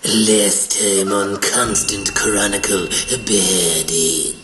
Last time on Constant Chronicle, Bad Egg.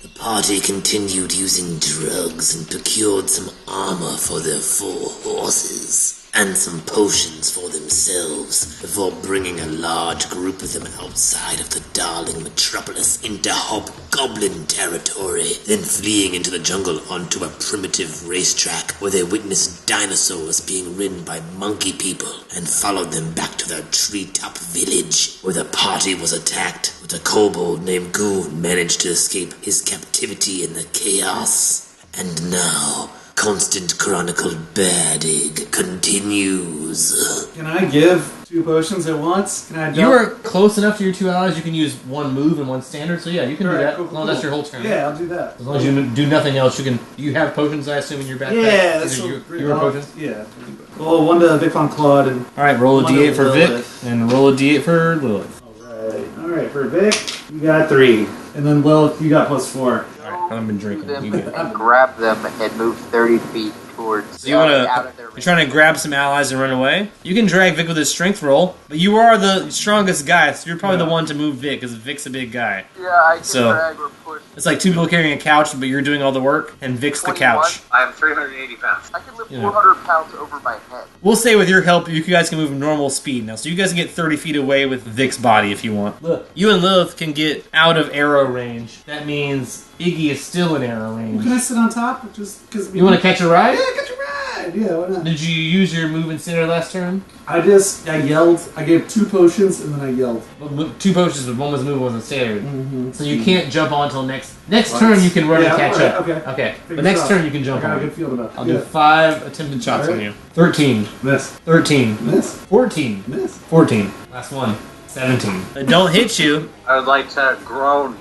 The party continued using drugs and procured some armor for their 4 horses and some potions for themselves before bringing a large group of them outside of the darling metropolis into hobgoblin territory, then fleeing into the jungle onto a primitive racetrack where they witnessed dinosaurs being ridden by monkey people and followed them back to their treetop village where the party was attacked, but a kobold named Goon managed to escape his captivity in the chaos. And now, Constant Chronicle Bad Egg continues. Can I give 2 potions at once? Can I jump? You are close enough to your 2 allies, you can use 1 move and 1 standard, so yeah, you can do that. Cool, as long as that's your whole turn. Yeah, I'll do that. As long as you do nothing else, you can. You have potions, I assume, in your backpack? Yeah, that's your potions? Yeah. Well, 1 to Big Fun Claude and... Alright, roll a one d8 to for Vic, Lilith. and roll a d8 for Lilith. Alright, for Vic, you got 3. And then Lilith, you got +4. Alright, I've been drinking. Them You get it. and grab them and move 30 feet towards. So you wanna? out of their You're trying to grab some allies and run away. You can drag Vic with his strength roll, but you are the strongest guy, so you're probably the one to move Vic, because Vic's a big guy. Yeah, I can So- drag or push. It's like 2 people carrying a couch, but you're doing all the work, and Vic's the 21. couch. I am 380 pounds. I can lift Yeah. 400 pounds over my head. We'll say with your help, you guys can move normal speed now, so you guys can get 30 feet away with Vic's body if you want. Look, you and Lilith can get out of arrow range. That means Iggy is still in arrow range. Can I sit on top? Just because You want to catch a ride? Yeah, catch a ride! Yeah, why not? Did you use your move and center last turn? I yelled. I gave 2 potions and then I yelled. Well, 2 potions, but 1 was move, 1 was standard. Mm-hmm. So you can't jump on until next turn. You can run and catch alright, up. Okay. But next turn you can jump I got a on. good feeling about that. I'll do 5 attempted shots on Alright. you. 13, Miss. 13, Miss. 14, Miss. 14. Last one. 17. They don't hit you. I would like to groan.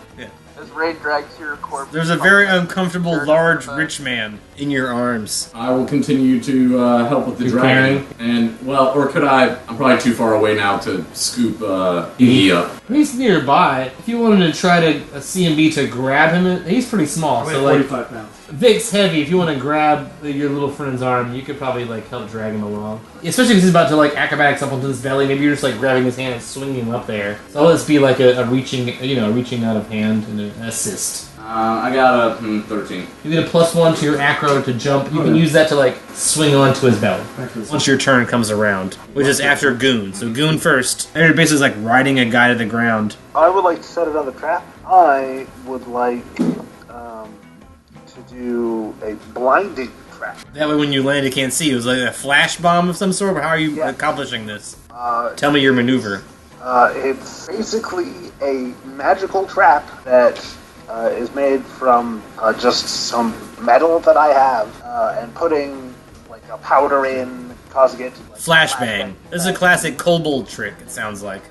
As Rain drags your corpse. There's a very uncomfortable, large, rich man in your arms. I will continue to help with the You're dragon. And, well, or could I? I'm probably too far away now to scoop Iggy up. He's nearby. If you wanted to try to a CMB to grab him, he's pretty small. I So weigh like 45 pounds. Vic's heavy. If you want to grab your little friend's arm, you could probably like help drag him along. Especially because he's about to like acrobatics up onto his belly. Maybe you're just like grabbing his hand and swinging him up there. So let's be like a reaching, reaching out of hand and an assist. I got a 13. You get a +1 to your acro to jump. You can use that to like swing onto his belly. Once your turn comes around, which is after Goon. So Goon first. And you're basically like riding a guy to the ground. I would like to set another trap. I would like to do a blinding trap. That way when you land, you can't see. It was like a flash bomb of some sort. But how are you accomplishing this? Tell me your maneuver. It's basically a magical trap that is made from just some metal that I have and putting like a powder in, causing it to like, Flashbang. This is a classic kobold trick, it sounds like.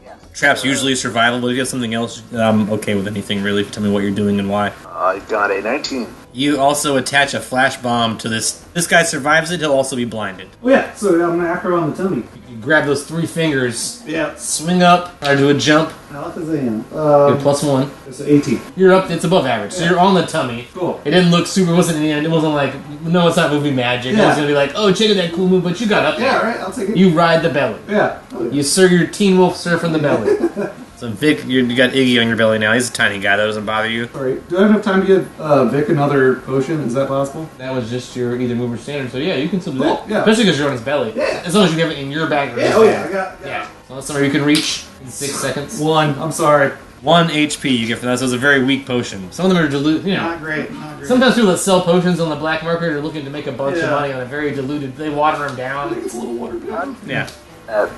Yes. Trap's usually survival, but if you have something else, I'm okay with anything, really. Tell me what you're doing and why. I got a 19. You also attach a flash bomb to this. This guy survives it, he'll also be blinded. Oh yeah, so I'm gonna acro on the tummy. You grab those 3 fingers, Yeah. swing up, or do a jump, Alakazam. get +1. It's 18. You're up, it's above average, so you're on the tummy. Cool. It didn't look super, it wasn't like, no, it's not movie magic. It Yeah. was gonna be like, oh, check out that cool move, but you got up there. Yeah, alright, I'll take it. You ride the belly. Yeah. You sir, your Teen Wolf surfing the belly. So Vic, you got Iggy on your belly now. He's a tiny guy. That doesn't bother you. Alright, do I have enough time to give Vic another potion? Is that possible? That was just your either move or standard. So yeah, you can still do Cool, that. yeah. Especially because you're on his belly. Yeah. As long as you have it in your bag or his Yeah, oh bag. yeah, I got Yeah. So that's somewhere you can reach in 6 seconds. 1. I'm sorry. 1 HP you get for that. So it's a very weak potion. Some of them are diluted. Not great, not great. Sometimes people that sell potions on the black market are looking to make a bunch of Yeah. money on a very diluted. They water them down. It's a little watered down. Yeah.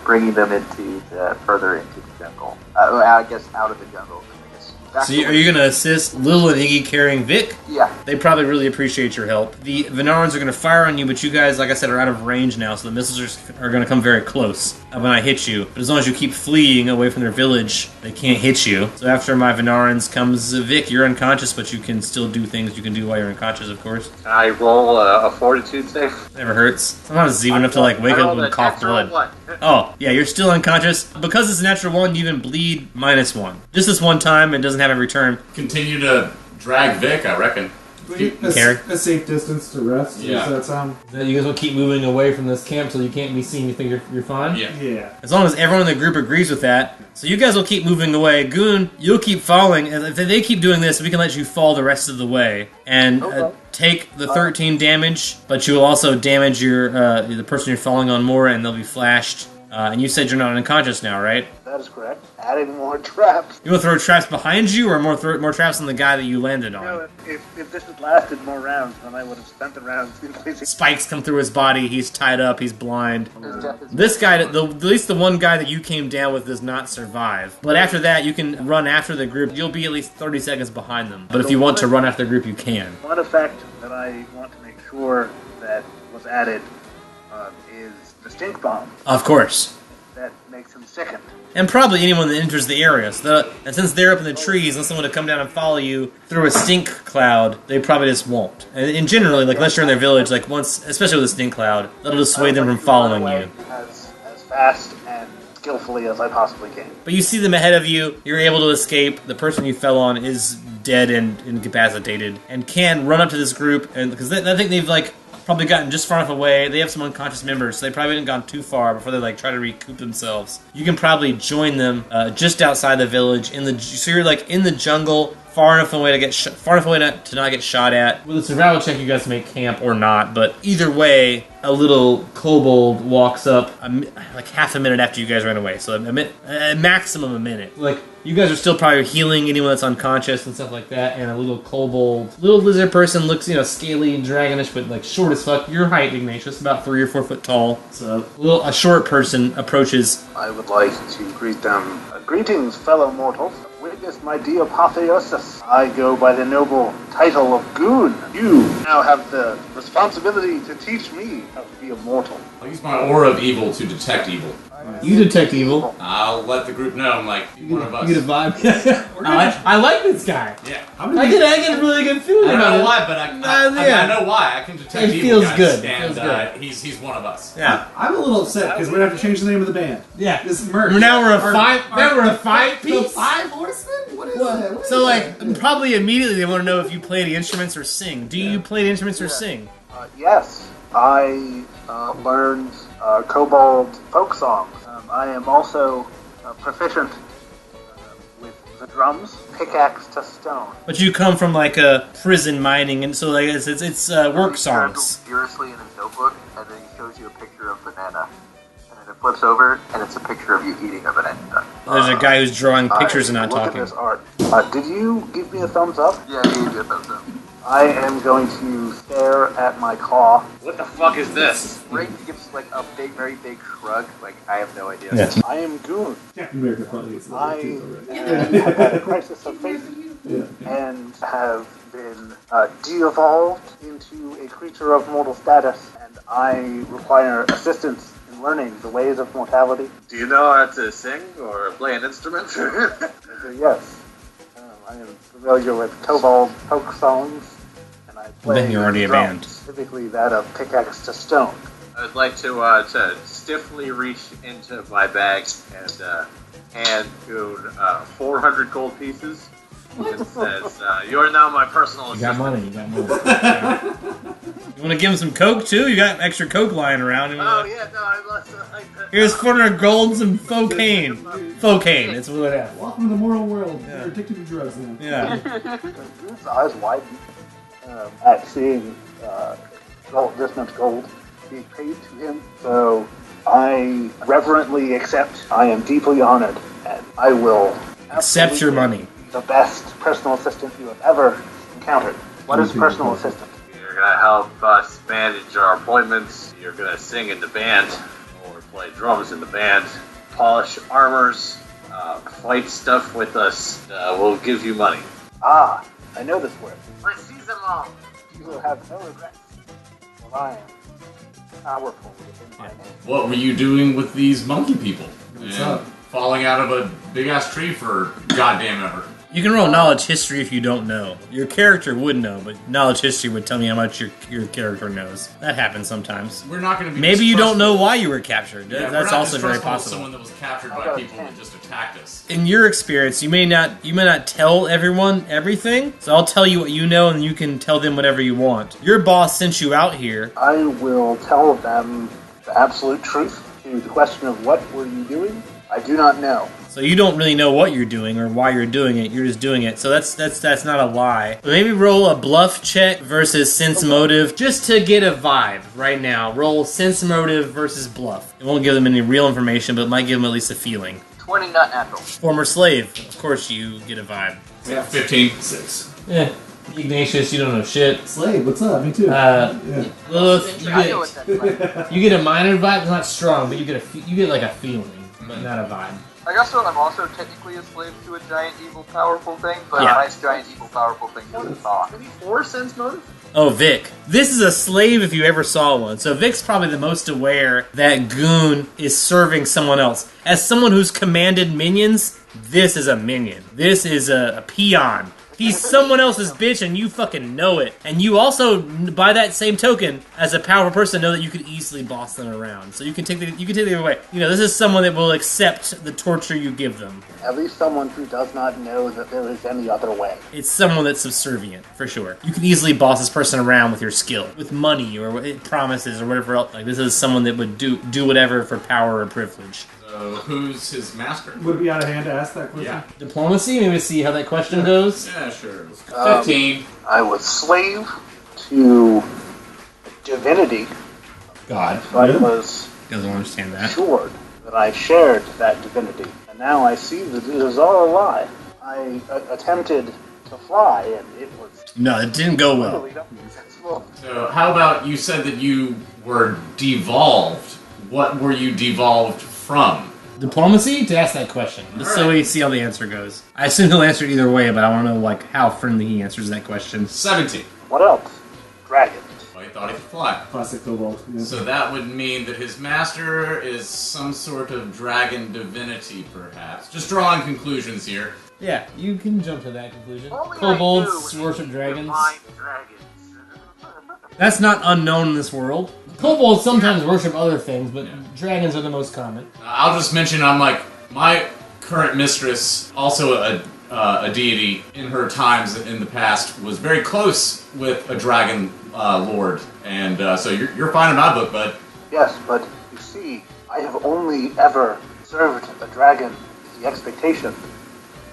Bringing them into further into the jungle. I guess out of the jungle. I guess. So are you going to assist Lil and Iggy carrying Vic? Yeah. They probably really appreciate your help. The Venarans are going to fire on you, but you guys, like I said, are out of range now, so the missiles are going to come very close when I hit you. But as long as you keep fleeing away from their village, they can't hit you. So after my Venarans comes Vic. You're unconscious, but you can still do things you can do while you're unconscious, of course. Can I roll a fortitude save? Never hurts. Sometimes it's even enough to like wake I up rolled and a cough natural blood. one. Oh, yeah, you're still unconscious. Because it's a natural 1, you even bleed -1. Just this one time, it doesn't have every turn. Continue to drag Vic, I reckon. feet you carry. A safe distance to rest. Yeah. Does that sound? Then you guys will keep moving away from this camp so you can't be seen. You think you're fine? Yeah. Yeah. As long as everyone in the group agrees with that. So you guys will keep moving away. Goon, you'll keep falling. And if they keep doing this, we can let you fall the rest of the way and take the 13 damage. But you will also damage your the person you're falling on more, and they'll be flashed. And you said you're not unconscious now, right? That is correct. Adding more traps. You want to throw traps behind you, or more traps on the guy that you landed on? No, if this had lasted more rounds, then I would have spent the rounds in facing. Spikes come through his body. He's tied up. He's blind. His death is This guy, at least the one guy that you came down with, does not survive. But after that, you can run after the group. You'll be at least 30 seconds behind them. But if you want to run after the group, you can. One effect that I want to make sure that was added is the stink bomb. Of course. That makes him sickened. And probably anyone that enters the area. And since they're up in the trees, unless someone to come down and follow you through a stink cloud, they probably just won't. And generally, like, unless you're in their village, like, once, especially with a stink cloud, that'll dissuade them from following you. As fast and skillfully as I possibly can. But you see them ahead of you, you're able to escape, the person you fell on is dead and incapacitated, and can run up to this group, and because I think they've, like, probably gotten just far enough away. They have some unconscious members, so they probably haven't gone too far before they like try to recoup themselves. You can probably join them just outside the village. So you're like in the jungle, far enough away to not get shot at. With a survival check, you guys make camp or not. But either way, a little kobold walks up like half a minute after you guys ran away. So a maximum a minute. Like you guys are still probably healing anyone that's unconscious and stuff like that. And a little kobold, little lizard person looks scaly and dragonish, but like short as fuck. Your height, Ignatius, about 3 or 4 foot tall. So a short person approaches. I would like to greet them. Greetings, fellow mortals. Witness my deapotheosis. I go by the noble title of Goon. You now have the responsibility to teach me how to be a mortal. I'll use my aura of evil to detect evil. You detect evil. I'll let the group know I'm like one of us. You get a vibe. I like this guy. Yeah. I get a really good feeling I don't about know it. why, but I know why. I can detect It evil feels guys, good. It and feels good. he's one of us. Yeah. I'm a little upset because we're gonna have to change the name of the band. Yeah. This is merch. Now we're a five The piece. Five Horsemen? What is that? So like probably immediately they want to know if you play the instruments or sing. Do you play the instruments or sing? Yes, I learned kobold folk songs. I am also proficient with the drums, pickaxe to stone. But you come from like a prison mining, and so like it's work songs. furiously in his notebook, and then he shows you a picture of banana. And then it flips over, and it's a picture of you eating a banana. There's a guy who's drawing pictures and not look talking. At this art. Did you give me a thumbs up? Yeah, he gave you a thumbs up. I am going to stare at my claw. What the fuck is this? Ray gives like a very big shrug. Like, I have no idea. Yeah. I am Goon. Captain America probably gets I level 2 already. have had a crisis of faith and have been de-evolved into a creature of mortal status, and I require assistance in learning the ways of mortality. Do you know how to sing or play an instrument? Yes, I am familiar with kobold folk songs, and I play Then you're already a drums, band. specifically that of pickaxe to stone. I would like to stiffly reach into my bag and hand Goon 400 gold pieces. It says, "You are now my personal You got assistant." money. You got money. You want to give him some coke too? You got extra coke lying around. Oh yeah, no, I must like that. Here's 400 gold and some cocaine. Cocaine. It's what it is. Welcome to the moral world. You're addicted to drugs now. Yeah. Goon's eyes widen at seeing this much gold being paid to him. So I reverently accept. I am deeply honored, and I will Accept your money. be the best personal assistant you have ever encountered. What is personal assistant? You're gonna help us manage our appointments. You're gonna sing in the band or play drums in the band, polish armors, fight stuff with us. We'll give you money. Ah, I know this word. Precisement. You will have no regrets. For I am powerful within my name. What were you doing with these monkey people? What's And up? falling out of a big ass tree for goddamn ever. You can roll knowledge history if you don't know. Your character would know, but knowledge history would tell me how much your character knows. That happens sometimes. We're not going to be. Maybe you don't know distrustful. why you were captured. Yeah, That's we're not also very distrustful of possible. Someone that was captured by people that just attacked us. In your experience, you may not tell everyone everything. So I'll tell you what you know, and you can tell them whatever you want. Your boss sent you out here. I will tell them the absolute truth to the question of what were you doing. I do not know. So you don't really know what you're doing or why you're doing it. You're just doing it. So that's not a lie. But maybe roll a bluff check versus sense motive just to get a vibe right now. Roll sense motive versus bluff. It won't give them any real information, but it might give them at least a feeling. 20 not natural. Former slave. Of course you get a vibe. Yeah, 15. 6. Yeah. Ignatius, you don't know shit. Slave, what's up? Me too. Yeah. Lilith, I know what that's like. you get a minor vibe. It's not strong, but you get like a feeling, but not a vibe. I guess so. I'm also technically a slave to a giant, evil, powerful thing, but Yeah. a nice, giant, evil, powerful thing to the thought. Maybe 4 sense motive? Oh, Vic. This is a slave if you ever saw one. So Vic's probably the most aware that Goon is serving someone else. As someone who's commanded minions, this is a minion. This is a peon. He's someone else's bitch and you fucking know it. And you also, by that same token, as a powerful person, know that you could easily boss them around. So you can take the other way. You know, this is someone that will accept the torture you give them. At least someone who does not know that there is any other way. It's someone that's subservient, for sure. You can easily boss this person around with your skill, with money or promises or whatever else. Like, this is someone that would do whatever for power or privilege. So who's his master? Would it be out of hand to ask that question? Yeah. Diplomacy? Maybe see how that question goes? Yeah, sure. 15. I was slave to divinity. God. But I was Doesn't understand that. assured that I shared that divinity. And now I see that it is all a lie. I attempted to fly, and it was No, it didn't go well. utterly unsuccessful. So how about you said that you were devolved? What were you devolved from? Diplomacy? To ask that question. Just so we see how the answer goes. I assume he'll answer either way, but I want to know like how friendly he answers that question. 17. What else? Dragons. Well, he thought he could fly. Classic kobold. Yeah. So that would mean that his master is some sort of dragon divinity, perhaps. Just drawing conclusions here. Yeah, you can jump to that conclusion. Only Kobolds I do worship dragons. divine dragons. That's not unknown in this world. Kobolds sometimes worship other things, but dragons are the most common. I'll just mention I'm like, my current mistress, also a deity in her times in the past, was very close with a dragon lord. And so you're fine in my book, bud. Yes, but you see, I have only ever served a dragon with the expectation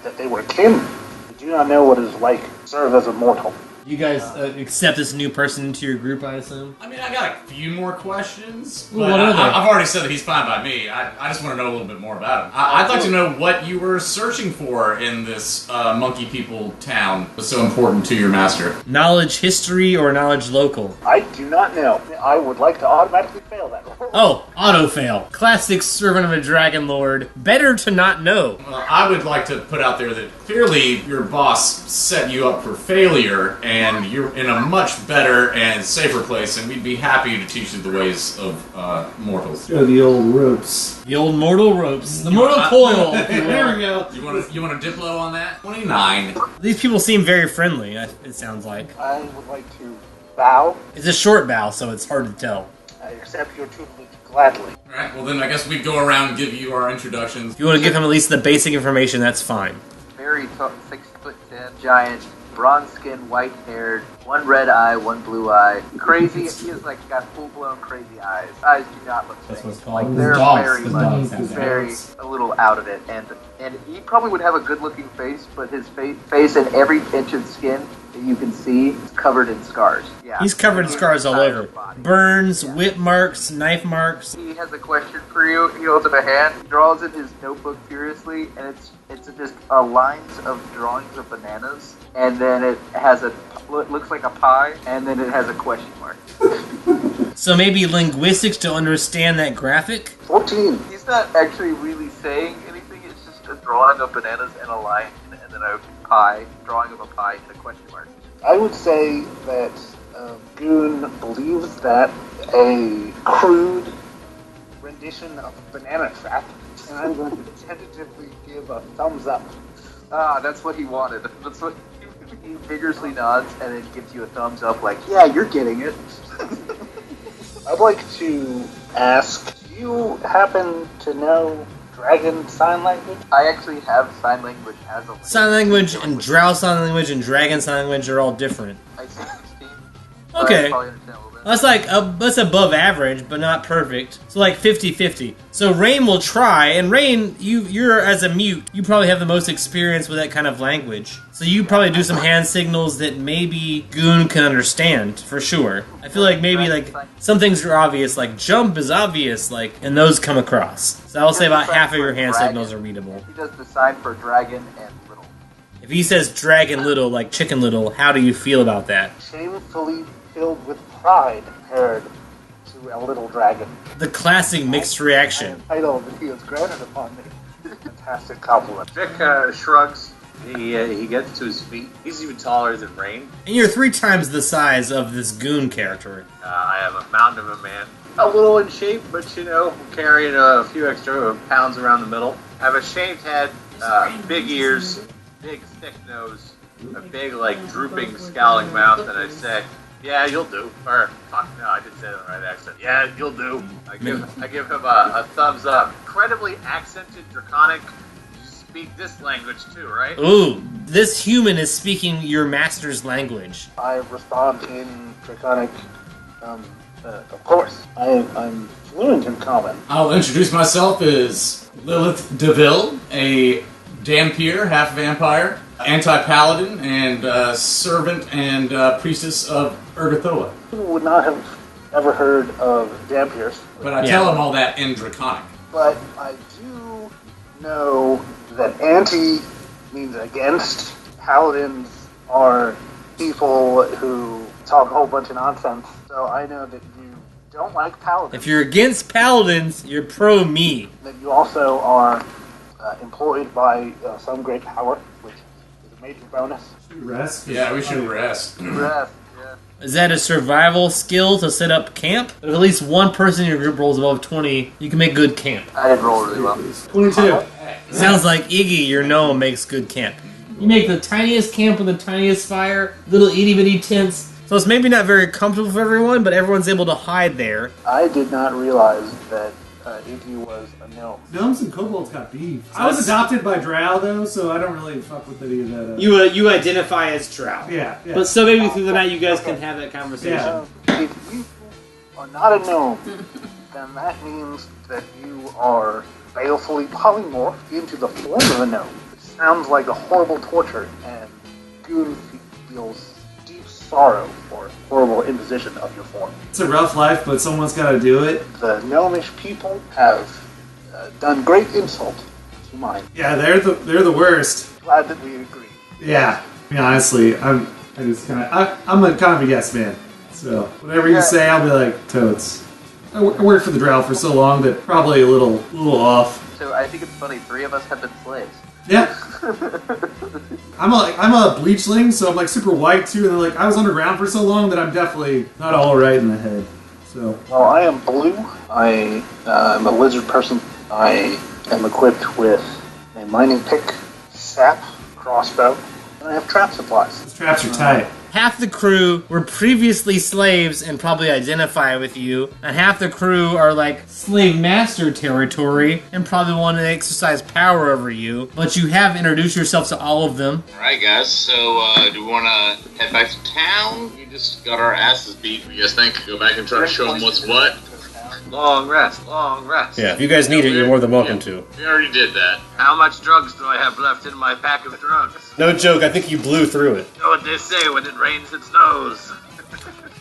that they were kin. I do not know what it is like to serve as a mortal. You guys accept this new person into your group, I assume? I mean, I got a few more questions, but Well, what are they? I've already said that he's fine by me. I just want to know a little bit more about him. I'd like to know what you were searching for in this monkey people town was so important to your master. Knowledge history or knowledge local? I do not know. I would like to automatically fail that roll. Oh, auto fail. Classic servant of a dragon lord. Better to not know. Well, I would like to put out there that clearly your boss set you up for failure, and you're in a much better and safer place, and we'd be happy to teach you the ways of mortals. Go the old ropes. The old mortal ropes. The mortal coil. if you will. There we go. You want a Diplo on that? 29. These people seem very friendly, it sounds like. I would like to bow. It's a short bow, so it's hard to tell. I accept your tutelage gladly. Alright, well then I guess we'd go around and give you our introductions. If you want to give him at least the basic information, that's fine. Very tall, 6'10", giant, bronze skin, white haired, one red eye, one blue eye. Crazy. He has like got full blown crazy eyes. Eyes do not look That's sane. what's called. Like they're Dogs. very The much dogs have very dogs. a little out of it, and he probably would have a good looking face, but his face and every inch of skin that you can see is covered in scars. Yeah, He's covered in scars all over. Burns, whip marks, knife marks. He has a question for you. He holds up a hand, he draws in his notebook furiously, and it's just lines of drawings of bananas, and then it has looks like a pie, and then it has a question mark. So maybe linguistics to understand that graphic? 14. He's not actually really saying anything. It's just a drawing of bananas and a line, and then a pie, drawing of a pie and a question mark. I would say that Goon believes that a crude rendition of Banana Trap, and I'm going to tentatively give a thumbs up. Ah, that's what he wanted. That's what he vigorously nods and then gives you a thumbs up, like, yeah, you're getting it. I'd like to ask, do you happen to know Dragon Sign Language? I actually have sign language as a Sign language and drow sign language and dragon sign language are all different. I see 16. Okay. I probably understand a little bit. That's like that's above average, but not perfect. So like 50-50. So Rain will try, and Rain, you're as a mute, you probably have the most experience with that kind of language. So you probably do some hand signals that maybe Goon can understand for sure. I feel like maybe like some things are obvious, like jump is obvious, like, and those come across. So I'll say about half of your hand signals are readable. He does the sign for dragon and little. If he says dragon little, like chicken little, how do you feel about that? Shamefully filled with pride compared to a little dragon. The classic mixed reaction. Title that he has granted upon me. Fantastic compliment. Vic shrugs. He gets to his feet. He's even taller than Rain. And you're 3 times the size of this Goon character. I have a mountain of a man. A little in shape, but carrying a few extra pounds around the middle. I have a shaved head, big ears, big thick nose, a big drooping, scowling mouth, and I say, "Yeah, you'll do." Or, fuck, no, I didn't say that in the right accent. "Yeah, you'll do." I give him a thumbs up. Incredibly accented, draconic. You speak this language too, right? Ooh, this human is speaking your master's language. I respond in Draconic. Of course, I'm fluent in common. I'll introduce myself as Lilith DeVille, a Dampier, half vampire, anti-paladin, and servant and priestess of Urgathoa. You would not have ever heard of Dampiers, But I tell him all that in Draconic. but I do know that anti means against. Paladins are people who talk a whole bunch of nonsense, so I know that you don't like paladins. If you're against paladins, you're pro me. That you also are employed by some great power, which is a major bonus. Rest. Yeah, we should rest. Breath, yeah. Is that a survival skill to set up camp? If at least one person in your group rolls above 20, you can make good camp. I did roll really well. 22. Sounds like Iggy, your gnome, makes good camp. You make the tiniest camp with the tiniest fire, little itty-bitty tents. So it's maybe not very comfortable for everyone, but everyone's able to hide there. I did not realize that Iggy was a gnome. Gnomes and kobolds got beef. I was adopted by Drow, though, so I don't really fuck with any of that. You identify as Drow. Yeah. But so maybe through the night you guys can have that conversation. Yeah. If you are not a gnome, then that means that you are balefully polymorphed into the form of a gnome. It sounds like a horrible torture, and Goon feels deep sorrow for horrible imposition of your form. It's a rough life, but someone's got to do it. The gnomish people have done great insult to mine. Yeah, they're the worst. Glad that we agree. Yeah. I mean, honestly, I'm a kind of a yes man. So whatever you say, I'll be like totes. I worked for the Drow for so long that probably a little off. So I think it's funny, 3 of us have been slaves. Yeah. I'm a bleachling, so I'm super white too, and I was underground for so long that I'm definitely not all right in the head. So Well, I am blue. I am a lizard person. I am equipped with a mining pick, sap, crossbow, and I have trap supplies. those traps are tight. Half the crew were previously slaves and probably identify with you, and half the crew are slave master territory and probably want to exercise power over you. But you have introduced yourself to all of them. Alright guys, so do we want to head back to town? We just got our asses beat. What do you guys think? Go back and try to show them what's what? Long rest, long rest. Yeah, if you guys need it, you're more than welcome to. We already did that. How much drugs do I have left in my pack of drugs? No joke, I think you blew through it. You know what they say, when it rains, it snows.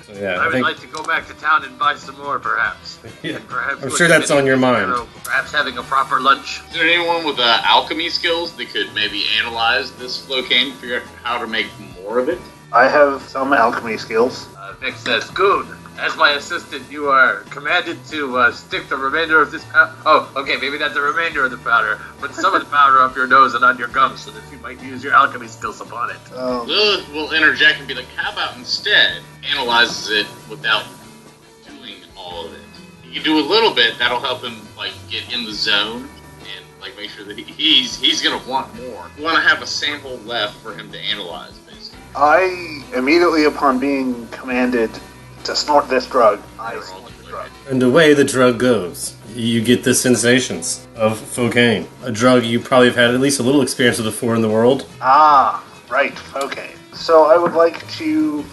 So yeah, I would like to go back to town and buy some more, perhaps. Yeah, And perhaps I'm put sure them that's in on your mind. Perhaps having a proper lunch. Is there anyone with alchemy skills that could maybe analyze this flocane, figure out how to make more of it? I have some alchemy skills. Vic says, "Good. As my assistant, you are commanded to stick the remainder of this powder. Oh, okay, maybe not the remainder of the powder, but some of the powder up your nose and on your gums so that you might use your alchemy skills upon it." Lilith will interject and be like, how about instead analyzes it without doing all of it? You can do a little bit, that'll help him get in the zone and Like, make sure that he's gonna want more. We want to have a sample left for him to analyze, basically. I, immediately upon being commanded to snort this drug, I snort the drug. And away the drug goes. You get the sensations of Focaine, a drug you probably have had at least a little experience with before in the world. Ah, right, okay. So I would like to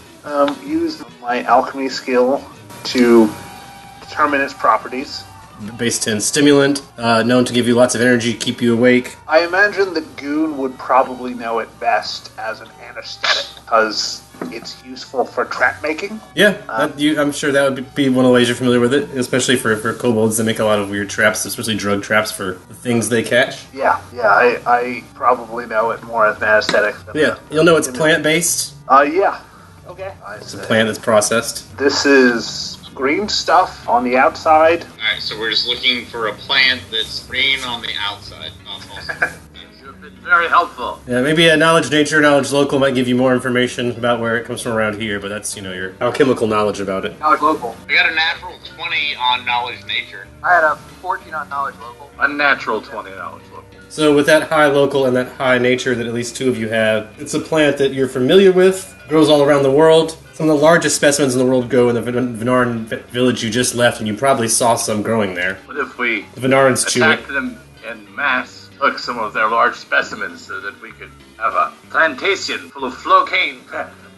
use my alchemy skill to determine its properties. Based in stimulant, known to give you lots of energy, keep you awake. I imagine that Goon would probably know it best as an anesthetic, because it's useful for trap making. Yeah, I'm sure that would be one of the ways you're familiar with it, especially for kobolds that make a lot of weird traps, especially drug traps for the things they catch. Yeah, I probably know it more as an anesthetic. Yeah, you'll know it's plant-based. Yeah. Okay. It's a plant that's processed. This is green stuff on the outside. Alright, so we're just looking for a plant that's green on the outside. You've been very helpful. Yeah, maybe a knowledge nature, knowledge local might give you more information about where it comes from around here, but that's, your alchemical knowledge about it. Knowledge local. I got a natural 20 on knowledge nature. I had a 14 on knowledge local. Unnatural 20 knowledge local. So with that high local and that high nature that at least two of you have, it's a plant that you're familiar with, grows all around the world. Some of the largest specimens in the world go in the Venaran village you just left, and you probably saw some growing there. What if we The Venarans chew it. attacked them en masse, took some of their large specimens so that we could have a plantation full of Flocaine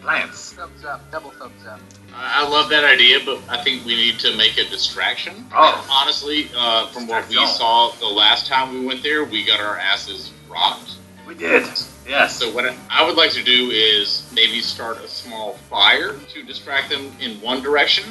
plants? Thumbs up. Double thumbs up. I love that idea, but I think we need to make a distraction. Oh. And honestly, from what we Distraction. saw the last time we went there, we got our asses rocked. We did. Yes. So what I would like to do is maybe start a small fire to distract them in one direction,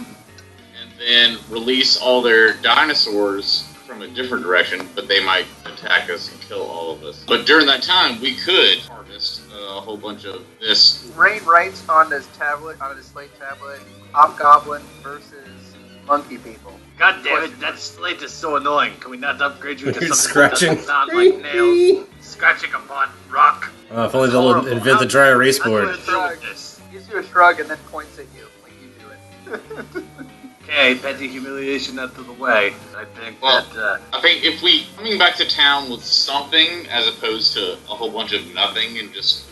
and then release all their dinosaurs from a different direction, but they might attack us and kill all of us. But during that time, we could harvest a whole bunch of this. Rain writes on this tablet, on this slate tablet, Hobgoblin versus Monkey People. God damn it, that slate is so annoying. Can we not upgrade you to You're something scratching. that doesn't sound like nails? Scratching upon rock. If only they'll invent the dry erase How do board. I deal with this? Gives you a shrug and then points at you like you do it. Okay, petty humiliation out of the way. I think Well, that, I think if we coming back to town with something as opposed to a whole bunch of nothing and just,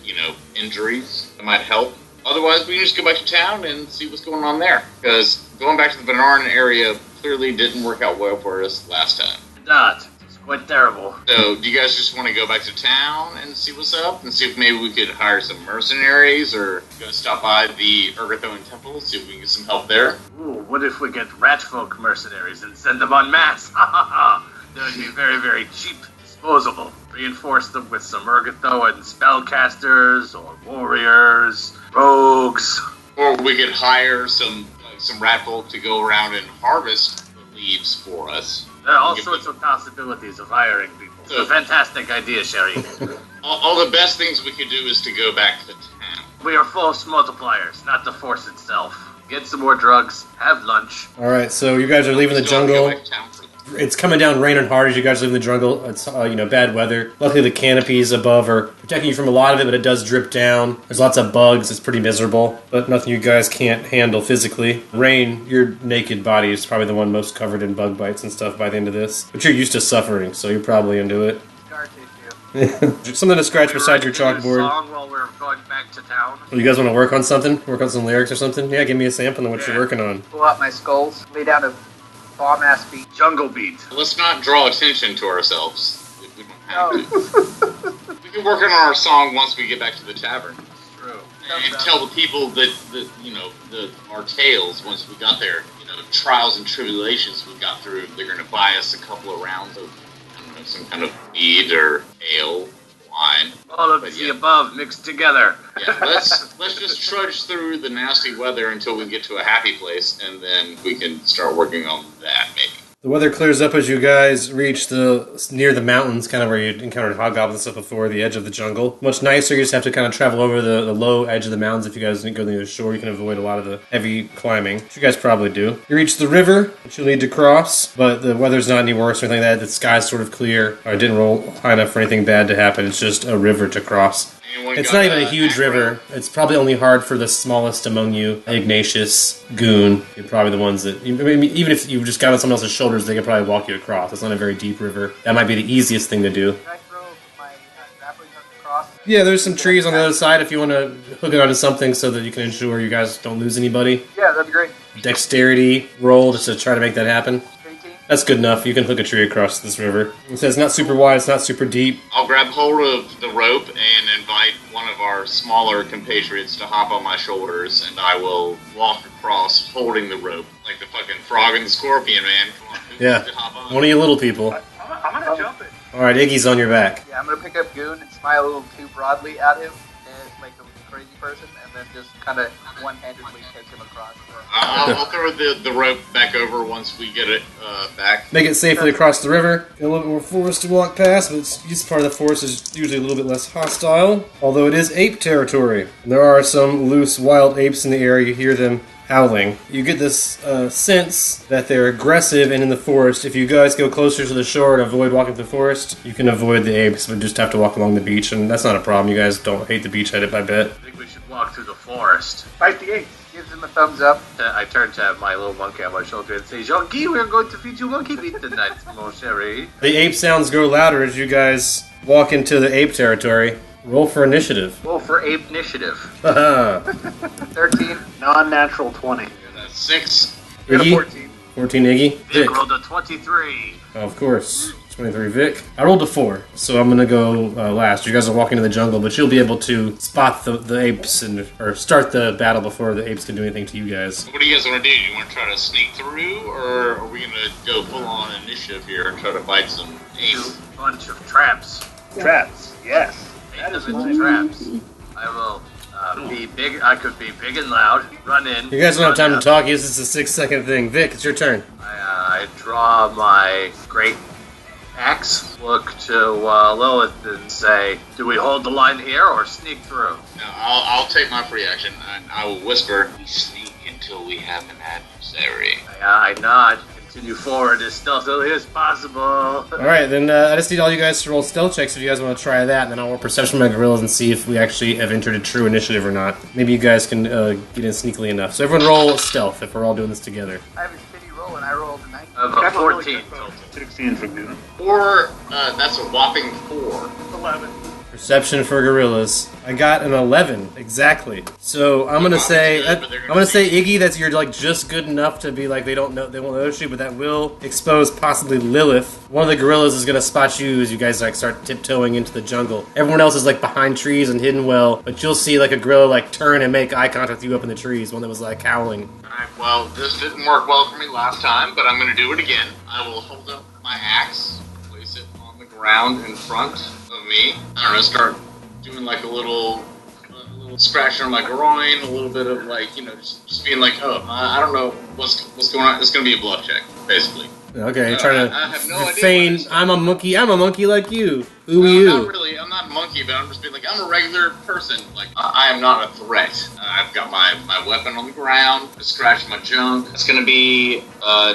injuries, that might help. Otherwise, we can just go back to town and see what's going on there. Because going back to the Venaran area clearly didn't work out well for us last time. not. It's quite terrible. So, do you guys just want to go back to town and see what's up? And see if maybe we could hire some mercenaries or go stop by the Urgathoan Temple, see if we can get some help there? Ooh, what if we get ratfolk mercenaries and send them en masse? Ha ha ha! That would be very, very cheap, disposable. Reinforce them with some Urgathoan spellcasters or warriors, rogues. Or we could hire some rat folk to go around and harvest the leaves for us. There are all sorts of possibilities of hiring people. It's a fantastic idea, Sherry. All the best things we could do is to go back to town. We are force multipliers, not the force itself. Get some more drugs, have lunch. Alright, so you guys are leaving the Still wanna go jungle. back to town for It's coming down raining hard as you guys live in the jungle. It's bad weather. Luckily, the canopies above are protecting you from a lot of it, but it does drip down. There's lots of bugs. It's pretty miserable, but nothing you guys can't handle physically. Rain, your naked body is probably the one most covered in bug bites and stuff by the end of this. But you're used to suffering, so you're probably into it. Scar tissue. Something to scratch We beside your write a chalkboard. song while we're going back to town. You guys want to work on something? Work on some lyrics or something? Yeah, give me a sample of what you're working on. Pull out my skulls. Lay down a bomb-ass beat. Jungle beat. Let's not draw attention to ourselves if we don't have No. to. We can work on our song once we get back to the tavern. True. And tell the people that our tales once we got there, trials and tribulations we got through. They're going to buy us a couple of rounds of, some kind of mead or ale, wine. All of But the yeah. above mixed together. Yeah, let's just trudge through the nasty weather until we get to a happy place, and then we can start working on that maybe. The weather clears up as you guys reach near the mountains, kind of where you encountered hobgoblins and stuff before, the edge of the jungle. Much nicer, you just have to kind of travel over the low edge of the mountains. If you guys go near the shore, you can avoid a lot of the heavy climbing, which you guys probably do. You reach the river, which you'll need to cross, but the weather's not any worse or anything like that. The sky's sort of clear. It didn't roll high enough for anything bad to happen. It's just a river to cross. Anyone It's got, not even a huge acro? river. It's probably only hard for the smallest among you. Ignatius, Goon, you're probably the ones that... I mean, even if you just got on someone else's shoulders, they could probably walk you across. It's not a very deep river. That might be the easiest thing to do. Can I throw my grappling hook across? Yeah, there's some trees on the other side if you want to hook it onto something so that you can ensure you guys don't lose anybody. Yeah, that'd be great. Dexterity roll just to try to make that happen. 18. That's good enough. You can hook a tree across this river. It says not super wide, it's not super deep. I'll grab hold of the rope and invite one of our smaller compatriots to hop on my shoulders, and I will walk across holding the rope. Like the fucking frog and the scorpion, man. Come on, who Yeah, wants to hop on? one of you little people. I'm gonna jump it. Alright, Iggy's on your back. Yeah, I'm gonna pick up Goon and smile a little too broadly at him and make him a crazy person, and then just kind of one-handedly take him across. I'll throw the rope back over once we get it back. Make it safely across the river. Got a little bit more forest to walk past, but this part of the forest is usually a little bit less hostile. Although it is ape territory. And there are some loose wild apes in the area. You hear them howling. You get this sense that they're aggressive and in the forest. If you guys go closer to the shore and avoid walking through the forest, you can avoid the apes, but just have to walk along the beach, and that's not a problem. You guys don't hate the beach, I bet. I think we should walk through the forest. Fight the ape. Gives him a thumbs up. I turn to my little monkey on my shoulder and say, Jean-Guy, we're going to feed you monkey meat tonight, mon chéri. The ape sounds grow louder as you guys walk into the ape territory. Roll for initiative. Roll for ape initiative. Haha. 13. Non-natural 20. That's 6. Got a Iggy? 14. 14 Iggy? Vic rolled a 23. Of course. 23 Vic. I rolled a 4, so I'm gonna go last. You guys are walking to the jungle, but you'll be able to spot the apes or start the battle before the apes can do anything to you guys. What do you guys want to do? You want to try to sneak through, or are we going to go full on initiative here and try to fight some apes? Bunch of traps. Traps. Yes. Make them into traps. I will be big. I could be big and loud. Run in. You guys don't have time run to up. talk. This is a 6-second thing. Vic, it's your turn. I draw my great axe, look to Lilith and say, do we hold the line here or sneak through? Now, I'll take my free action, and I will whisper, we sneak until we have an adversary. I nod. Continue forward as stealthily as possible. Alright, then I just need all you guys to roll stealth checks if you guys want to try that, and then I'll roll perception by gorillas and see if we actually have entered a true initiative or not. Maybe you guys can get in sneakily enough. So everyone roll stealth if we're all doing this together. I have a shitty roll, and I rolled a 19. I've got 14 total. 16 for Goon. Or, that's a whopping 4. 11. Perception for gorillas. I got an 11 exactly. So I'm gonna say Iggy, that's you're like just good enough to be like they won't notice you, but that will expose possibly Lilith. One of the gorillas is gonna spot you as you guys like start tiptoeing into the jungle. Everyone else is like behind trees and hidden well, but you'll see like a gorilla like turn and make eye contact with you up in the trees. One that was like howling. Alright, well, this didn't work well for me last time, but I'm going to do it again. I will hold up my axe, place it on the ground in front of me. I don't know, start doing like a little scratching on my groin, a little bit of like, just being like, I don't know what's going on. It's going to be a bluff check, basically. Okay, you're trying I have no to idea feign. what it is. I'm a monkey like you. Who are No, you? not really. I'm not a monkey, but I'm just being like, I'm a regular person. Like, I am not a threat. I've got my weapon on the ground. I scratched my junk. It's going to be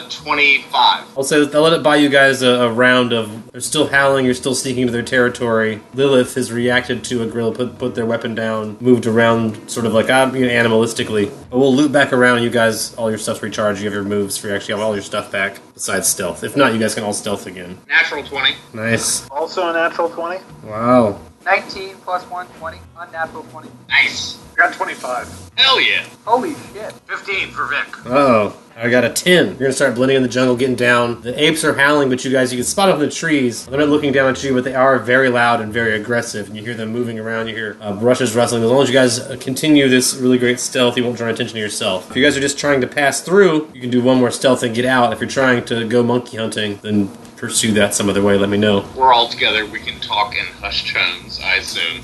25. I'll let it buy you guys a round of. They're still howling. You're still sneaking into their territory. Lilith has reacted to a gorilla, put their weapon down, moved around, sort of like animalistically. But we'll loop back around. You guys, all your stuff's recharged. You have your moves for you actually have all your stuff back besides stealth. If not, you guys can all stealth again. Natural 20. Nice. Also a natural 20. Wow. 19 plus 1, 20. Unnatural 20. Nice. Got 25. Hell yeah. Holy shit. 15 for Vic. Oh, I got a 10. You're gonna start blending in the jungle, getting down. The apes are howling, but you can spot them in the trees. They're not looking down at you, but they are very loud and very aggressive. And you hear them moving around. You hear brushes rustling. As long as you guys continue this really great stealth, you won't draw attention to yourself. If you guys are just trying to pass through, you can do one more stealth and get out. If you're trying to go monkey hunting, then pursue that some other way. Let me know. We're all together. We can talk in hushed tones, I assume.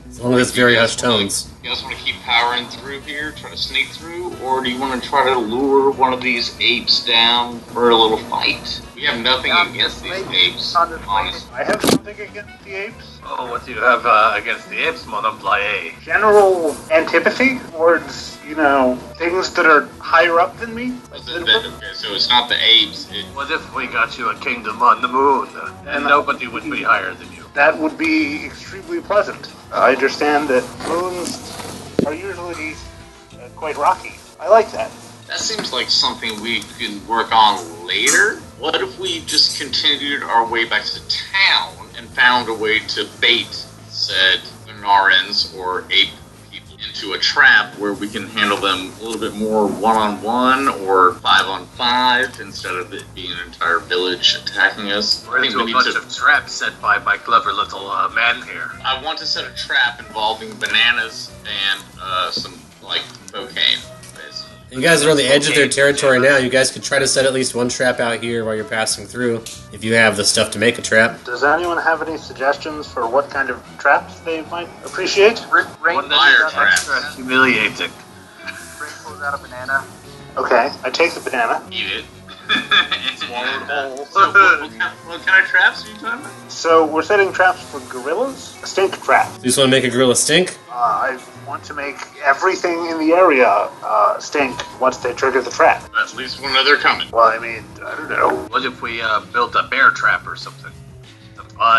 As long as it's very hushed tones. You You guys want to keep powering through here, try to sneak through, or do you want to try to lure one of these apes down for a little fight? We have nothing against these apes, honestly. I have something against the apes. Oh, what do you have against the apes, Madame Blaye? General antipathy towards, things that are higher up than me. Okay, so it's not the apes. What if we got you a kingdom on the moon, and nobody would be higher than you? That would be extremely pleasant. I understand that moons are usually quite rocky. I like that. That seems like something we can work on later. What if we just continued our way back to town and found a way to bait said Venarans or ape people into a trap where we can handle them a little bit more one-on-one or 5-on-5 instead of it being an entire village attacking us? We're into a bunch of traps set by my clever little man here. I want to set a trap involving bananas and some, cocaine. You guys are on the edge of their territory now. You guys could try to set at least one trap out here while you're passing through, if you have the stuff to make a trap. Does anyone have any suggestions for what kind of traps they might appreciate? Rain Fire traps. Extra humiliating. Rain pulls out a banana. Okay, I take the banana. Eat it. Swallow it whole. So what kind of traps are you talking about? So we're setting traps for gorillas? A stink trap. You just want to make a gorilla stink? I want to make everything in the area stink once they trigger the trap. At least one other coming. Well, I don't know. What if we built a bear trap or something?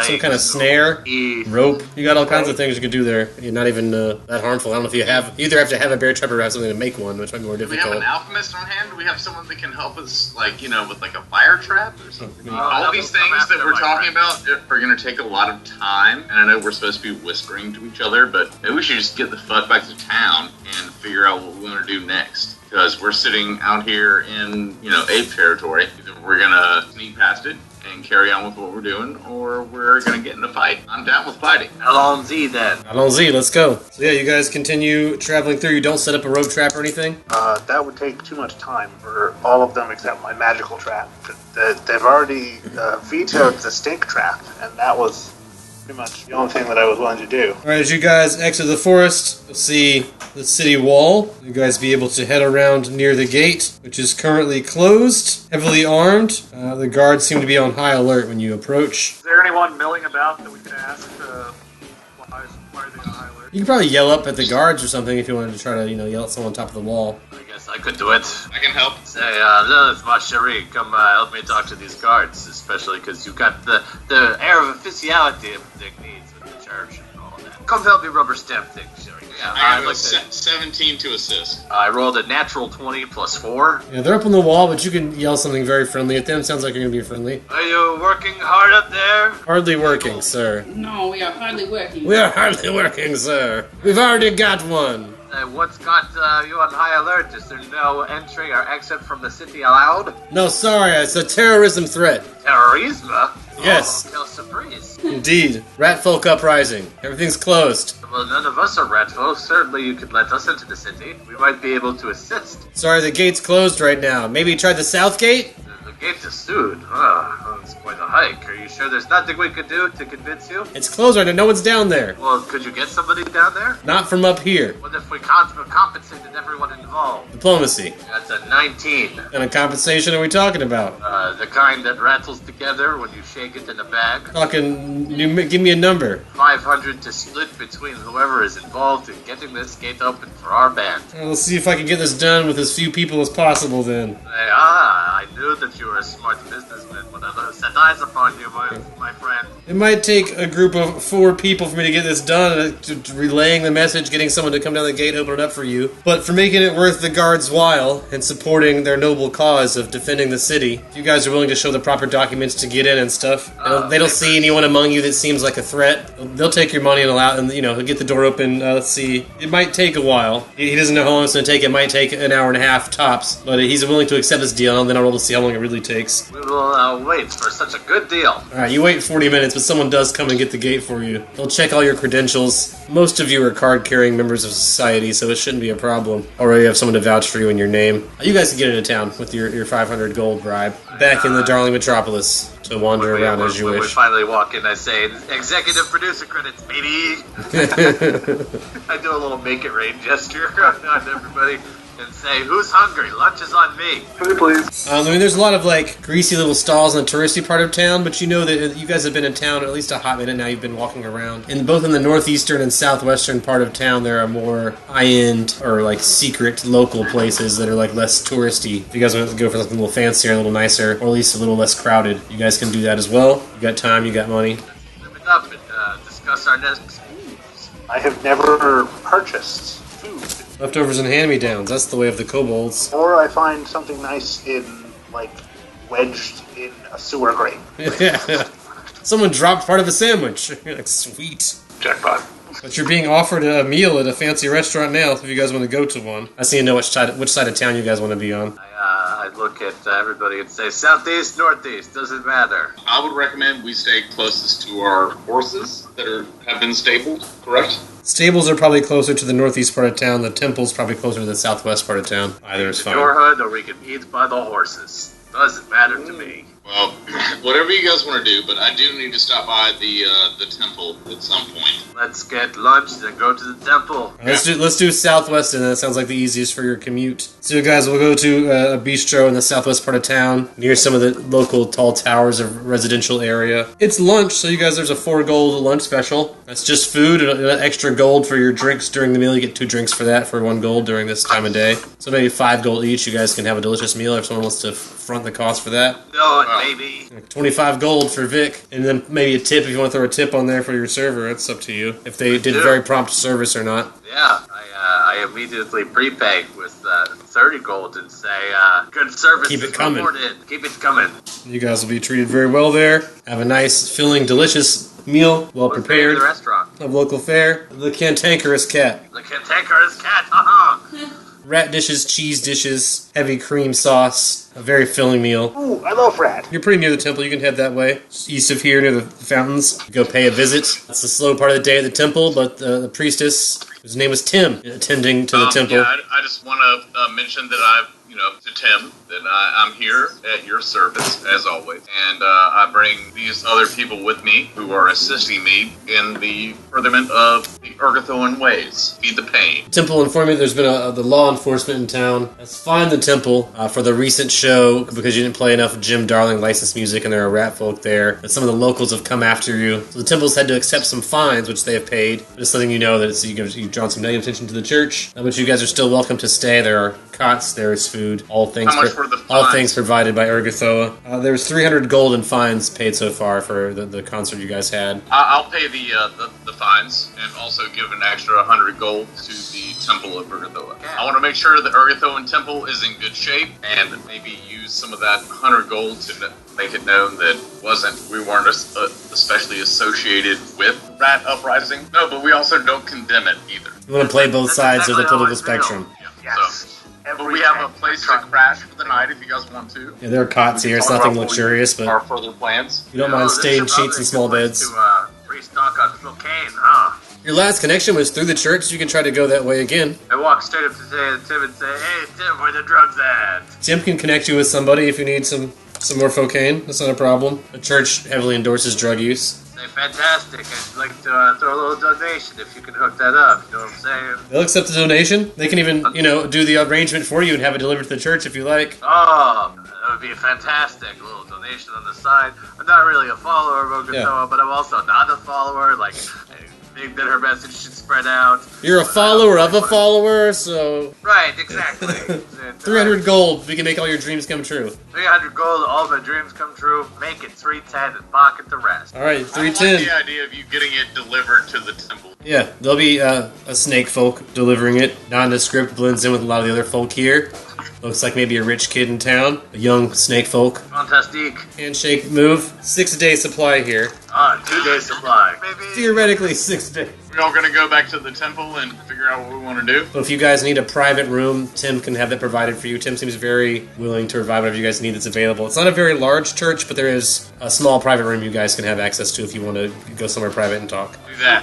Some kind of snare, rope. You got all kinds of things you could do there. You're not even that harmful. I don't know if you either have to have a bear trap or have something to make one, which might be more Do we difficult. have an alchemist on hand? Do we have someone that can help us, with like a fire trap or something? All these things that we're talking about are going to take a lot of time, and I know we're supposed to be whispering to each other, but maybe we should just get the fuck back to town and figure out what we want to do next. Because we're sitting out here in, ape territory. Either we're going to sneak past it and carry on with what we're doing, or we're going to get in a fight. I'm down with fighting. Allons-y then. Allons-y, let's go. So yeah, you guys continue traveling through. You don't set up a rope trap or anything? That would take too much time for all of them except my magical trap. They've already vetoed the stink trap, and that was pretty much the only thing that I was willing to do. Alright, as you guys exit the forest, you'll see the city wall. You guys be able to head around near the gate, which is currently closed, heavily armed. The guards seem to be on high alert when you approach. Is there anyone milling about that we can ask why are they on high alert? You can probably yell up at the guards or something if you wanted to try to, yell at someone on top of the wall. I guess I could do it. I can help. Say, Lilith, ma chérie, come help me talk to these guards, especially because you got the air of officiality Dick needs with the church and all that. Come help me rubber stamp things, chérie. Yeah, I I'd got like a 17 to assist. I rolled a natural 20 plus 4. Yeah, they're up on the wall, but you can yell something very friendly at them. Sounds like you're going to be friendly. Are you working hard up there? Hardly working, sir. No, we are hardly working. We are hardly working, sir. We've already got one. What's got you on high alert? Is there no entry or exit from the city allowed? No, sorry, it's a terrorism threat. Terrorism? Yes. Oh, quelle surprise. Indeed. Ratfolk uprising. Everything's closed. Well, none of us are ratfolk. Certainly you could let us into the city. We might be able to assist. Sorry, the gate's closed right now. Maybe try the south gate? The gate is sued. That's quite a hike. Are you sure there's nothing we could do to convince you? It's closed right now. No one's down there. Well, could you get somebody down there? Not from up here. What if we compensated everyone involved? Diplomacy. That's a 19. What kind of compensation are we talking about? The kind that rattles together when you shake it in a bag. Give me a number. 500 to split between whoever is involved in getting this gate open for our band. Let's see if I can get this done with as few people as possible then. I knew that you were a smart businessman when I set eyes upon you, my friend. It might take a group of 4 people for me to get this done, to relaying the message, getting someone to come down the gate, open it up for you. But for making it worth the guards' while and supporting their noble cause of defending the city, if you guys are willing to show the proper documents to get in and stuff, they don't see anyone among you that seems like a threat. They'll take your money and allow, and he'll get the door open. Let's see. It might take a while. He doesn't know how long it's going to take. It might take an hour and a half tops, but he's willing to accept this deal, and then I'll roll to see how long it really takes. We will wait for such a good deal. Alright, you wait 40 minutes, but someone does come and get the gate for you. They'll check all your credentials. Most of you are card-carrying members of society, so it shouldn't be a problem. Already have someone to vouch for you in your name. You guys can get into town with your 500 gold bribe. back in the darling metropolis to wander around as you when we wish. finally walk in, I say, executive producer credits, baby! I do a little make it rain gesture on everybody and say, who's hungry? Lunch is on me. Please. I mean, there's a lot of, like, greasy little stalls in the touristy part of town, but you know that you guys have been in town at least a hot minute now. You've been walking around. And both in the northeastern and southwestern part of town, there are more high-end or, like, secret local places that are, like, less touristy. If you guys want to go for something a little fancier, a little nicer, or at least a little less crowded, you guys can do that as well. You got time, you got money. Live it up and discuss our next moves. I have never purchased food. Leftovers and hand-me-downs. That's the way of the kobolds. Or I find something nice in, like, wedged in a sewer grate. Someone dropped part of a sandwich. You're like, sweet. Jackpot. But you're being offered a meal at a fancy restaurant now if you guys want to go to one. I just need to know which side of town you guys want to be on. I look at everybody and say, southeast, northeast, doesn't matter. I would recommend we stay closest to our horses that have been stabled, correct? Stables are probably closer to the northeast part of town. The temple's probably closer to the southwest part of town. Either is fine. Your hood, or we can eat by the horses. Doesn't matter to me. Well, whatever you guys want to do, but I do need to stop by the temple at some point. Let's get lunch, then go to the temple. Let's do southwest, and that sounds like the easiest for your commute. So you guys will go to a bistro in the southwest part of town, near some of the local tall towers of residential area. It's lunch, so you guys, there's a 4 gold lunch special. That's just food and extra gold for your drinks during the meal. You get 2 drinks for that for 1 gold during this time of day. So maybe 5 gold each. You guys can have a delicious meal if someone wants to front the cost for that. No, baby. 25 gold for Vic, and then maybe a tip if you want to throw a tip on there for your server. It's up to you. If they did very prompt service or not. Yeah, I immediately prepay with 30 gold and say, good service. Keep it coming. Rewarded. Keep it coming. You guys will be treated very well there. Have a nice, filling, delicious meal, well prepared. The restaurant. Of local fare. The cantankerous cat. The cantankerous cat. Uh-huh. Rat dishes, cheese dishes, heavy cream sauce. A very filling meal. Ooh, I love rat. You're pretty near the temple. You can head that way. Just east of here, near the fountains. Go pay a visit. It's the slow part of the day at the temple, but the priestess, whose name was Tim, attending to the temple. Yeah, I just want to mention that to Tim, that I'm here at your service, as always. And I bring these other people with me who are assisting me in the furtherment of the Urgathoan ways. Feed the pain. Temple informed me there's been the law enforcement in town has fined the temple for the recent show because you didn't play enough Jim Darling licensed music and there are rat folk there. That some of the locals have come after you. So the temple's had to accept some fines, which they have paid. Just letting you know that you've drawn some negative attention to the church. But you guys are still welcome to stay. There are cots, there is food, all things provided by Urgathoa. There was 300 gold in fines paid so far for the concert you guys had. I'll pay the fines and also give an extra 100 gold to the Temple of Urgathoa. I want to make sure the Urgathoan Temple is in good shape and maybe use some of that 100 gold to make it known that we weren't especially associated with Rat Uprising. No, but we also don't condemn it either. You want to play both sides of the political spectrum. Yes. But we have a place to crash for the night if you guys want to. Yeah, there are cots here. It's nothing luxurious, but our further plans. You don't mind staying sheets and small beds. To restock on cocaine, huh? Your last connection was through the church, so you can try to go that way again. I walk straight up to Tim and say, hey, Tim, where the drugs at? Tim can connect you with somebody if you need some more cocaine. That's not a problem. The church heavily endorses drug use. Say, fantastic. I'd like to throw a little donation if you can hook that up. You know what I'm saying? They'll accept the donation. They can even, do the arrangement for you and have it delivered to the church if you like. Oh, that would be fantastic. A little donation on the side. I'm not really a follower of Urgathoa, but I'm also not a follower. Like, I think that her message should spread out. You're a follower of a follower, so... Right, exactly. 300 gold, we can make all your dreams come true. 300 gold, all my dreams come true. Make it 310 and pocket the rest. Alright, 310. I like the idea of you getting it delivered to the temple. Yeah, there'll be a snake folk delivering it. Nondescript, blends in with a lot of the other folk here. Looks like maybe a rich kid in town. A young snake folk. Fantastic. Handshake move. 6-day supply here. 2-day supply. Theoretically, 6 days. We're all going to go back to the temple and figure out what we want to do. So if you guys need a private room, Tim can have that provided for you. Tim seems very willing to provide whatever you guys need that's available. It's not a very large church, but there is a small private room you guys can have access to if you want to go somewhere private and talk. Do that.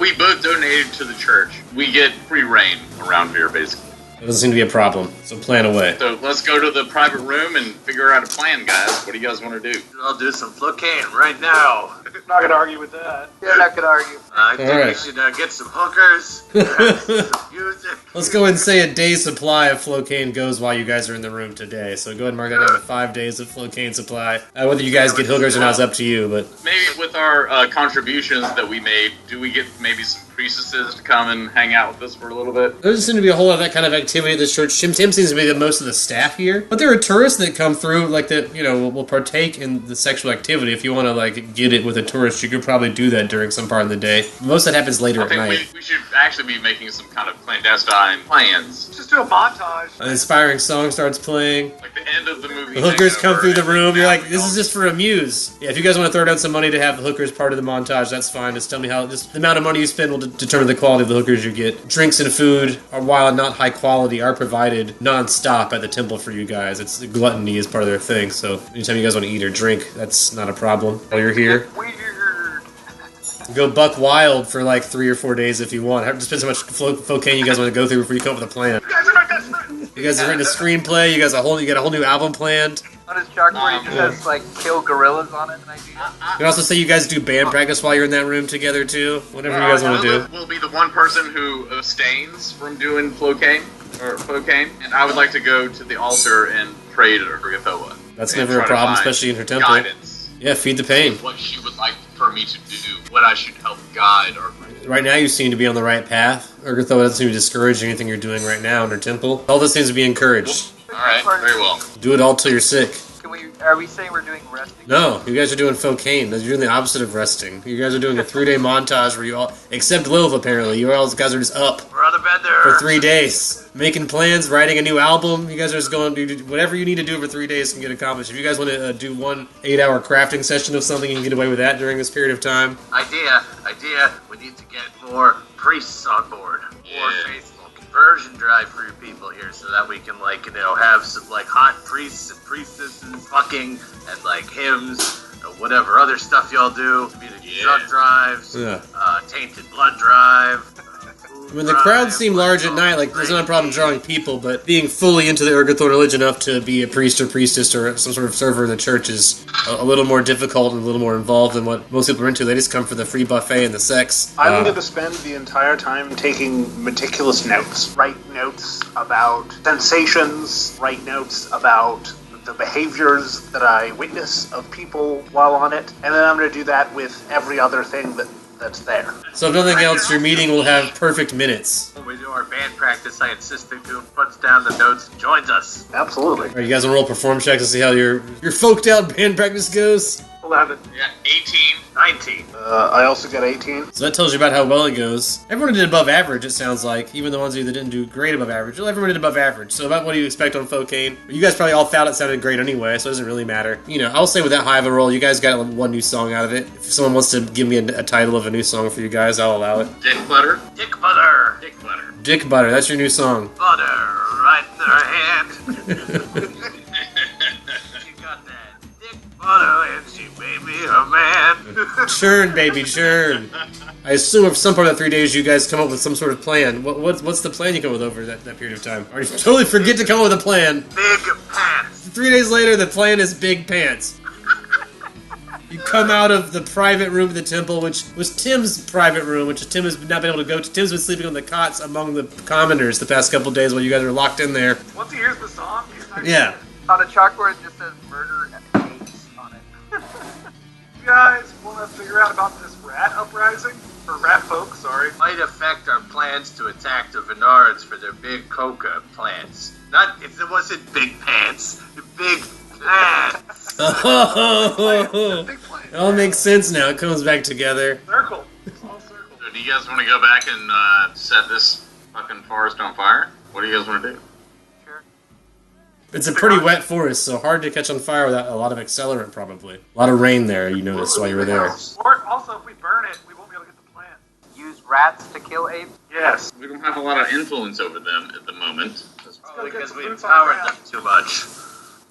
We both donated to the church. We get free reign around here, basically. It doesn't seem to be a problem, so plan away. So let's go to the private room and figure out a plan, guys. What do you guys want to do? I'll do some Flocaine right now. Not gonna argue with that. You're not gonna argue. I think Alright. we should get some hookers, some music. Let's go and say a day's supply of Flocaine goes while you guys are in the room today. So go ahead and mark that down to 5 days of Flocaine supply. Whether you guys get hookers or not is up to you, but... Maybe with our contributions that we made, do we get maybe some priestesses to come and hang out with us for a little bit? There doesn't seem to be a whole lot of that kind of activity at this church. Tim seems to be the most of the staff here. But there are tourists that come through, like, that, will partake in the sexual activity. If you want to, like, get it with a tourist, you could probably do that during some part of the day. Most of that happens later I at think night. we should actually be making some kind of clandestine plans. Just do a montage. An inspiring song starts playing. Like the end of the movie. The hookers come hangover, through the and room. You're now like, we this all- is just for amuse. Yeah, if you guys want to throw down some money to have the hookers part of the montage, that's fine. Just tell me how. Just the amount of money you spend will determine the quality of the hookers you get. Drinks and food, while not high quality, are provided non-stop at the temple for you guys. It's gluttony is part of their thing. So anytime you guys want to eat or drink, that's not a problem while you're here. Weird. Go buck wild for like 3 or 4 days if you want. It depends how much cocaine you guys want to go through before you come up with a plan. You guys are my best friends. You guys have written a screenplay. You got a whole new album planned. On his chalkboard, he just has like kill gorillas on it. An idea. You can also say you guys do band practice while you're in that room together too. Whatever you guys want to do. We'll be the one person who abstains from doing Flocaine, and I would like to go to the altar and pray to Urgathoa. That's and never a try to problem, find especially in her temple. Guidance. Yeah, feed the pain. What she would like for me to do, what I should help guide or. Right now, you seem to be on the right path. Urgathoa doesn't seem to discourage anything you're doing right now in her temple. All this seems to be encouraged. All right, very well. Do it all till you're sick. Are we saying we're doing resting? No, you guys are doing Flocaine. You're doing the opposite of resting. You guys are doing a 3-day montage where you all, except Lilith apparently, you all guys are just up We're on the bender. for 3 days. Making plans, writing a new album. You guys are just going to do whatever you need to do for 3 days can get accomplished. If you guys want to do one 8-hour crafting session of something, you can get away with that during this period of time. Idea. We need to get more priests on board. More faithful conversion drive for your people here so that we can, like, have some, like, hot priests and priestesses fucking and, like, hymns or whatever other stuff y'all do. Community drug drives, Yeah. tainted blood drive. I mean, the crowds seem large at night, like, there's not a problem drawing people, but being fully into the Urgathorn religion enough to be a priest or priestess or some sort of server in the church is a little more difficult and a little more involved than what most people are into. They just come for the free buffet and the sex. I'm going to spend the entire time taking meticulous notes. Write notes about sensations, write notes about the behaviors that I witness of people while on it, and then I'm going to do that with every other thing that's there. So if nothing else, your meeting will have perfect minutes. When we do our band practice, I insist that Goon puts down the notes and joins us. Absolutely. Alright, you guys want to roll perform checks to see how your folked out band practice goes? 11. Yeah, 18. 19. I also got 18. So that tells you about how well it goes. Everyone did above average, it sounds like. Even the ones of you that didn't do great above average. Well, everyone did above average. So about what do you expect on Flocaine? You guys probably all thought it sounded great anyway, so it doesn't really matter. I'll say with that high of a roll, you guys got one new song out of it. If someone wants to give me a title of a new song for you guys, I'll allow it. Dick butter. Dick butter. Dick butter. Dick Butter, that's your new song. Butter right in their hand. You got that dick butter and she made me a man. Churn, baby, churn. I assume for some part of the 3 days you guys come up with some sort of plan. What's the plan you come up with over that period of time? Or you totally forget to come up with a plan. Big pants. 3 days later, the plan is big pants. You come out of the private room of the temple, which was Tim's private room, which Tim has not been able to go to. Tim's been sleeping on the cots among the commoners the past couple days while you guys are locked in there. Once he hears the song, he's not Yeah. On a chalkboard, it just says murder and apes on it. You guys want to figure out about this rat uprising? Or rat folk, sorry. Might affect our plans to attack the Venards for their big coca plants. Not if it wasn't big pants, the big plants. It all makes sense now. It comes back together. Circle. It's all circle. So do you guys want to go back and set this fucking forest on fire? What do you guys want to do? It's a pretty wet forest, so hard to catch on fire without a lot of accelerant, probably. A lot of rain there, you noticed while you were there. Or also, if we burn it, we won't be able to get the plant. Use rats to kill apes. Yes. We don't have a lot of influence over them at the moment. Probably because we empowered them too much.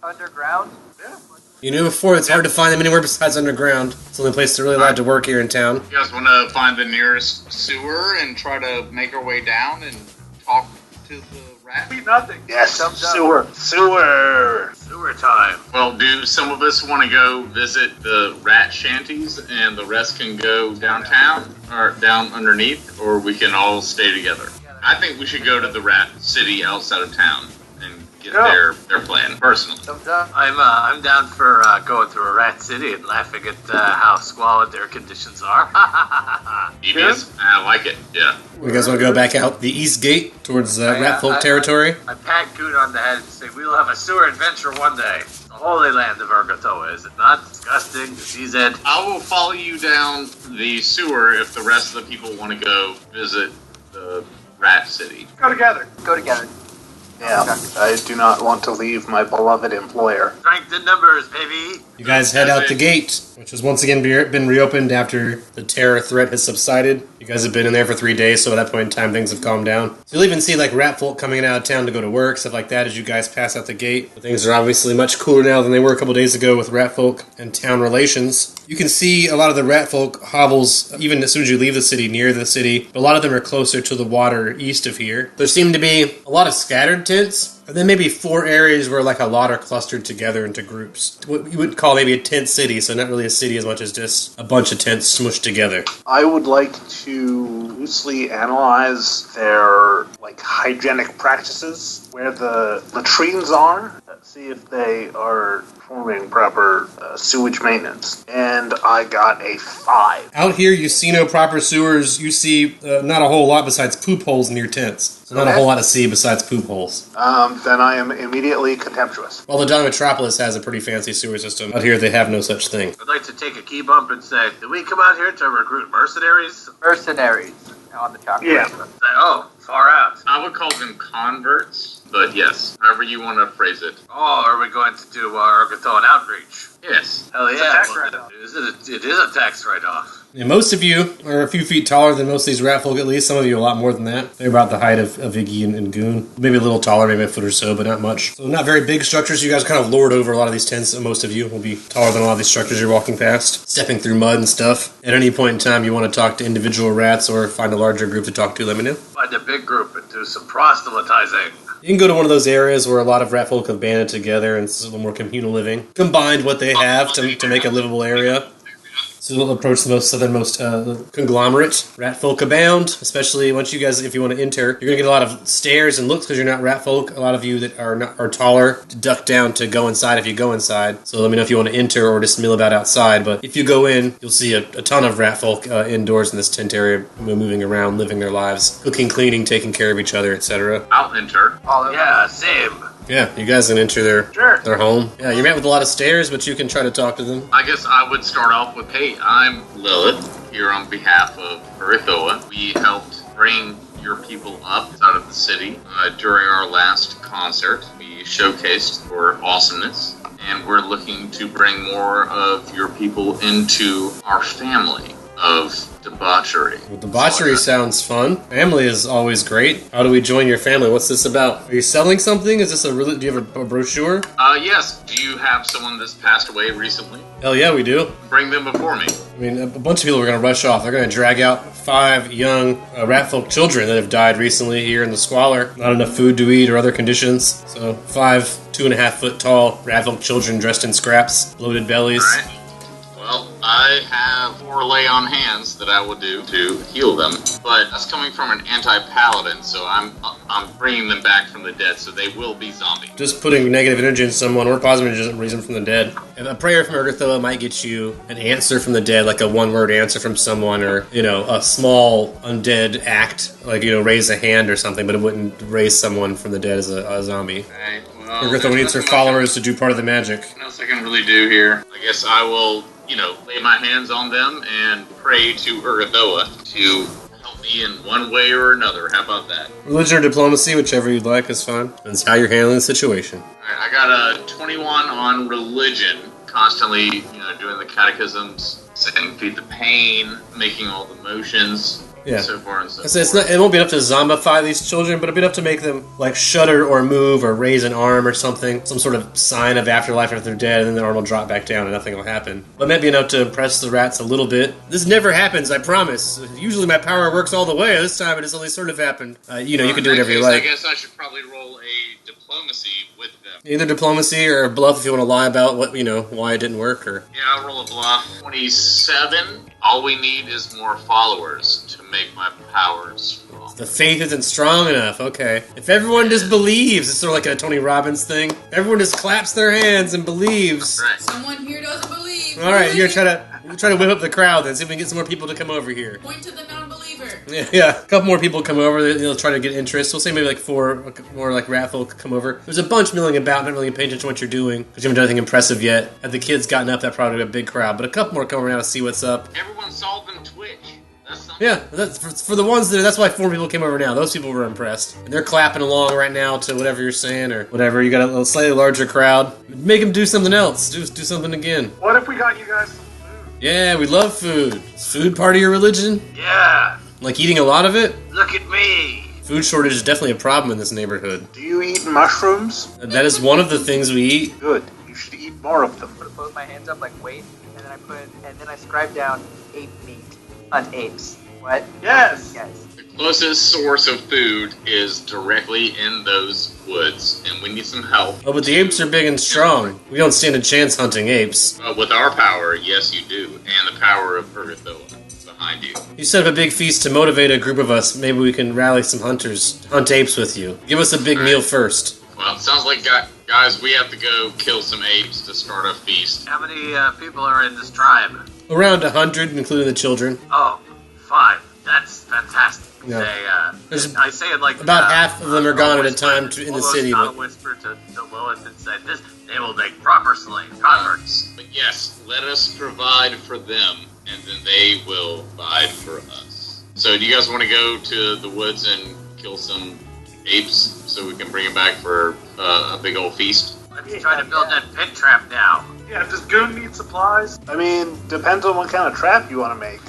Underground. Yeah. You knew before, it's hard to find them anywhere besides underground. It's the only place they're really allowed to work here in town. You guys want to find the nearest sewer and try to make our way down and talk to the Beat nothing. Yes, Thumbs up. sewer time. Well, do some of us want to go visit the rat shanties and the rest can go downtown or down underneath, or we can all stay together? I think we should go to the rat city outside of town and get Go. their plan personally. Thumbs up. I'm down for going through a rat city and laughing at how squalid their conditions are. Devious? I like it. Yeah. You guys want to go back out the east gate towards Ratfolk territory? I pat Goon on the head and say, "We will have a sewer adventure one day. It's the holy land of Urgatoa, is it not? Disgusting, diseased." I will follow you down the sewer if the rest of the people want to go visit the rat city. Go together. Go together. Yeah, I do not want to leave my beloved employer. Strength in numbers, baby. You guys head out the gate, which has once again been reopened after the terror threat has subsided. You guys have been in there for 3 days, so at that point in time, things have calmed down. So you'll even see like rat folk coming out of town to go to work, stuff like that, as you guys pass out the gate. But things are obviously much cooler now than they were a couple days ago with rat folk and town relations. You can see a lot of the rat folk hovels, even as soon as you leave the city, near the city. But a lot of them are closer to the water east of here. There seem to be a lot of scattered tents, and then maybe 4 areas where like a lot are clustered together into groups. What you would call maybe a tent city, so not really a city as much as just a bunch of tents smushed together. I would like to loosely analyze their hygienic practices, where the latrines are, see if they are performing proper sewage maintenance. And I got a 5. Out here, you see no proper sewers. You see not a whole lot besides poop holes near tents. So not a whole lot to see besides poop holes. Then I am immediately contemptuous. While the John Metropolis has a pretty fancy sewer system, out here they have no such thing. I'd like to take a key bump and say, did we come out here to recruit mercenaries? Mercenaries on the chocolate. Yeah. Say, oh, far out. I would call them converts, but yes, however you want to phrase it. Oh, are we going to do Urgatoan outreach? Yes. Hell yeah. It's a tax well, write-off. It is a tax write-off. And most of you are a few feet taller than most of these rat folk, at least. Some of you a lot more than that. They're about the height of Iggy and Goon. Maybe a little taller, maybe a foot or so, but not much. So not very big structures. You guys kind of lord over a lot of these tents. Most of you will be taller than a lot of these structures you're walking past, stepping through mud and stuff. At any point in time you want to talk to individual rats or find a larger group to talk to, let me know. Find a big group and do some proselytizing. You can go to one of those areas where a lot of rat folk have banded together and it's a little more communal living. Combined what they have to make a livable area. So we'll approach the most southernmost conglomerate. Rat folk abound, especially once you guys, if you want to enter, you're going to get a lot of stares and looks because you're not rat folk. A lot of you that are taller to duck down to go inside if you go inside. So let me know if you want to enter or just mill about outside. But if you go in, you'll see a ton of rat folk indoors in this tent area, moving around, living their lives, cooking, cleaning, taking care of each other, etc. I'll enter. Yeah, same. Yeah, you guys can enter their home. Yeah, you're met with a lot of stares, but you can try to talk to them. I guess I would start off with, hey, I'm Lilith, here on behalf of Urithoa. We helped bring your people up out of the city during our last concert. We showcased your awesomeness, and we're looking to bring more of your people into our family of debauchery. Well, debauchery sounds fun. Family is always great. How do we join your family? What's this about? Are you selling something? Is this do you have a brochure? Yes. Do you have someone that's passed away recently? Hell yeah, we do. Bring them before me. I mean, a bunch of people are going to rush off. They're going to drag out 5 young rat folk children that have died recently here in the squalor. Not enough food to eat or other conditions. So 5 2.5 foot tall rat folk children dressed in scraps, bloated bellies. All right. Well, I have 4 lay on hands that I will do to heal them, but that's coming from an anti-paladin, so I'm bringing them back from the dead, so they will be zombies. Just putting negative energy in someone or positive energy reason from the dead. And a prayer from Urgathoa might get you an answer from the dead, like a one-word answer from someone, or, a small undead act, like, raise a hand or something, but it wouldn't raise someone from the dead as a zombie. Alright, well... Urgathoa needs her followers to do part of the magic. What else I can really do here? I guess I will, lay my hands on them and pray to Urgathoa to help me in one way or another. How about that? Religion or diplomacy, whichever you'd like, is fine. That's how you're handling the situation. Alright, I got a 21 on religion, constantly, doing the catechisms, saying feed the pain, making all the motions, Yeah. so far and so I said forth. it won't be enough to zombify these children, but it'll be enough to make them like shudder or move or raise an arm or something, some sort of sign of afterlife after they're dead, and then their arm will drop back down and nothing will happen. But it might be enough to impress the rats a little bit. This never happens, I promise. Usually my power works all the way. This time it has only sort of happened. You can do whatever you I like. guess I should probably roll a diplomacy with them. Either diplomacy or bluff if you want to lie about what why it didn't work. Or Yeah, I'll roll a bluff. 27. All we need is more followers to make my powers strong. the faith isn't strong enough. Okay, if everyone just believes, it's sort of like a Tony Robbins thing. Everyone just claps their hands and believes. Right. Someone here doesn't believe. All right, you're gonna try to whip up the crowd then, see if we can get some more people to come over here. Point to the non-believer. Yeah, a couple more people come over. They'll try to get interest. We'll say maybe like 4 more like rat folk come over. There's a bunch milling about, not really paying attention to what you're doing because you haven't done anything impressive yet. Had the kids gotten up, that probably would be a big crowd. But a couple more come around to see what's up. Everyone saw them twitch. That's something. Yeah, that's for the ones that. That's why 4 people came over now. Those people were impressed, and they're clapping along right now to whatever you're saying or whatever. You got a little slightly larger crowd. Make them do something else. Do something again. What if we got you guys some food? Yeah, we love food. Is food part of your religion? Yeah, Like eating a lot of it? look at me. Food shortage is definitely a problem in this neighborhood. Do you eat mushrooms? That is one of the things we eat. Good. You should eat more of them. Put both my hands up like wait, and then I scribe down ape meat on apes. What? Yes. Yes. The closest source of food is directly in those woods, and we need some help. Oh, but the apes are big and strong. We don't stand a chance hunting apes. With our power, yes, you do, and the power of Purgatoa behind you. You set up a big feast to motivate a group of us. Maybe we can rally some hunters, to hunt apes with you. Give us a big meal first. Well, it sounds like, guys, we have to go kill some apes to start a feast. How many people are in this tribe? Around 100, including the children. Oh, 5. That's fantastic. Yeah. I say it like About half of them are gone at a whisper, time in the almost city, not but- a whisper to Lilith and say, they will make proper slave converts. But yes, let us provide for them, and then they will provide for us. So do you guys want to go to the woods and kill some apes so we can bring them back for a big old feast? Let's try to build that pit trap now. Yeah, does Goon need supplies? I mean, depends on what kind of trap you want to make.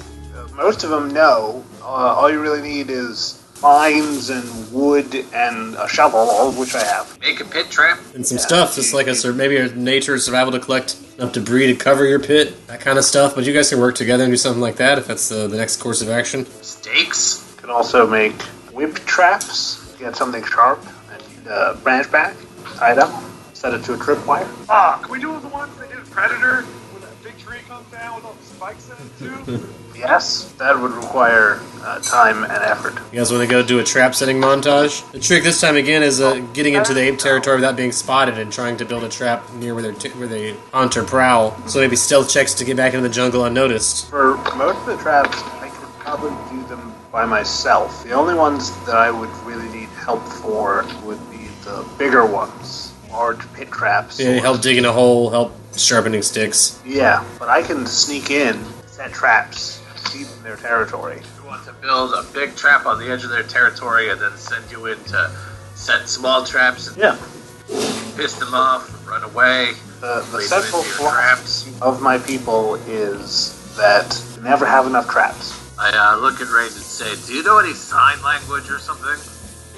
Most of them know. All you really need is vines and wood and a shovel, all of which I have. Make a pit trap? And some stuff, just like maybe a nature survival to collect enough debris to cover your pit, that kind of stuff. But you guys can work together and do something like that if that's the next course of action. Stakes? You can also make whip traps. Get something sharp and use a branch back, tie it up, set it to a tripwire. Can we do the ones they did in Predator when that big tree comes down with all the spikes in it too? Yes, that would require time and effort. You guys want to go do a trap setting montage? The trick this time again is getting into the ape territory without being spotted and trying to build a trap near where they hunt or prowl. So maybe stealth checks to get back into the jungle unnoticed. For most of the traps, I could probably do them by myself. The only ones that I would really need help for would be the bigger ones. Large pit traps. Yeah, help digging a hole, help sharpening sticks. Yeah, but I can sneak in, set traps, deep in their territory. We want to build a big trap on the edge of their territory and then send you in to set small traps and Yeah. piss them off, run away, The place them central into your traps. philosophy of my people is that you never have enough traps. I look at Rain and say, do you know any sign language or something?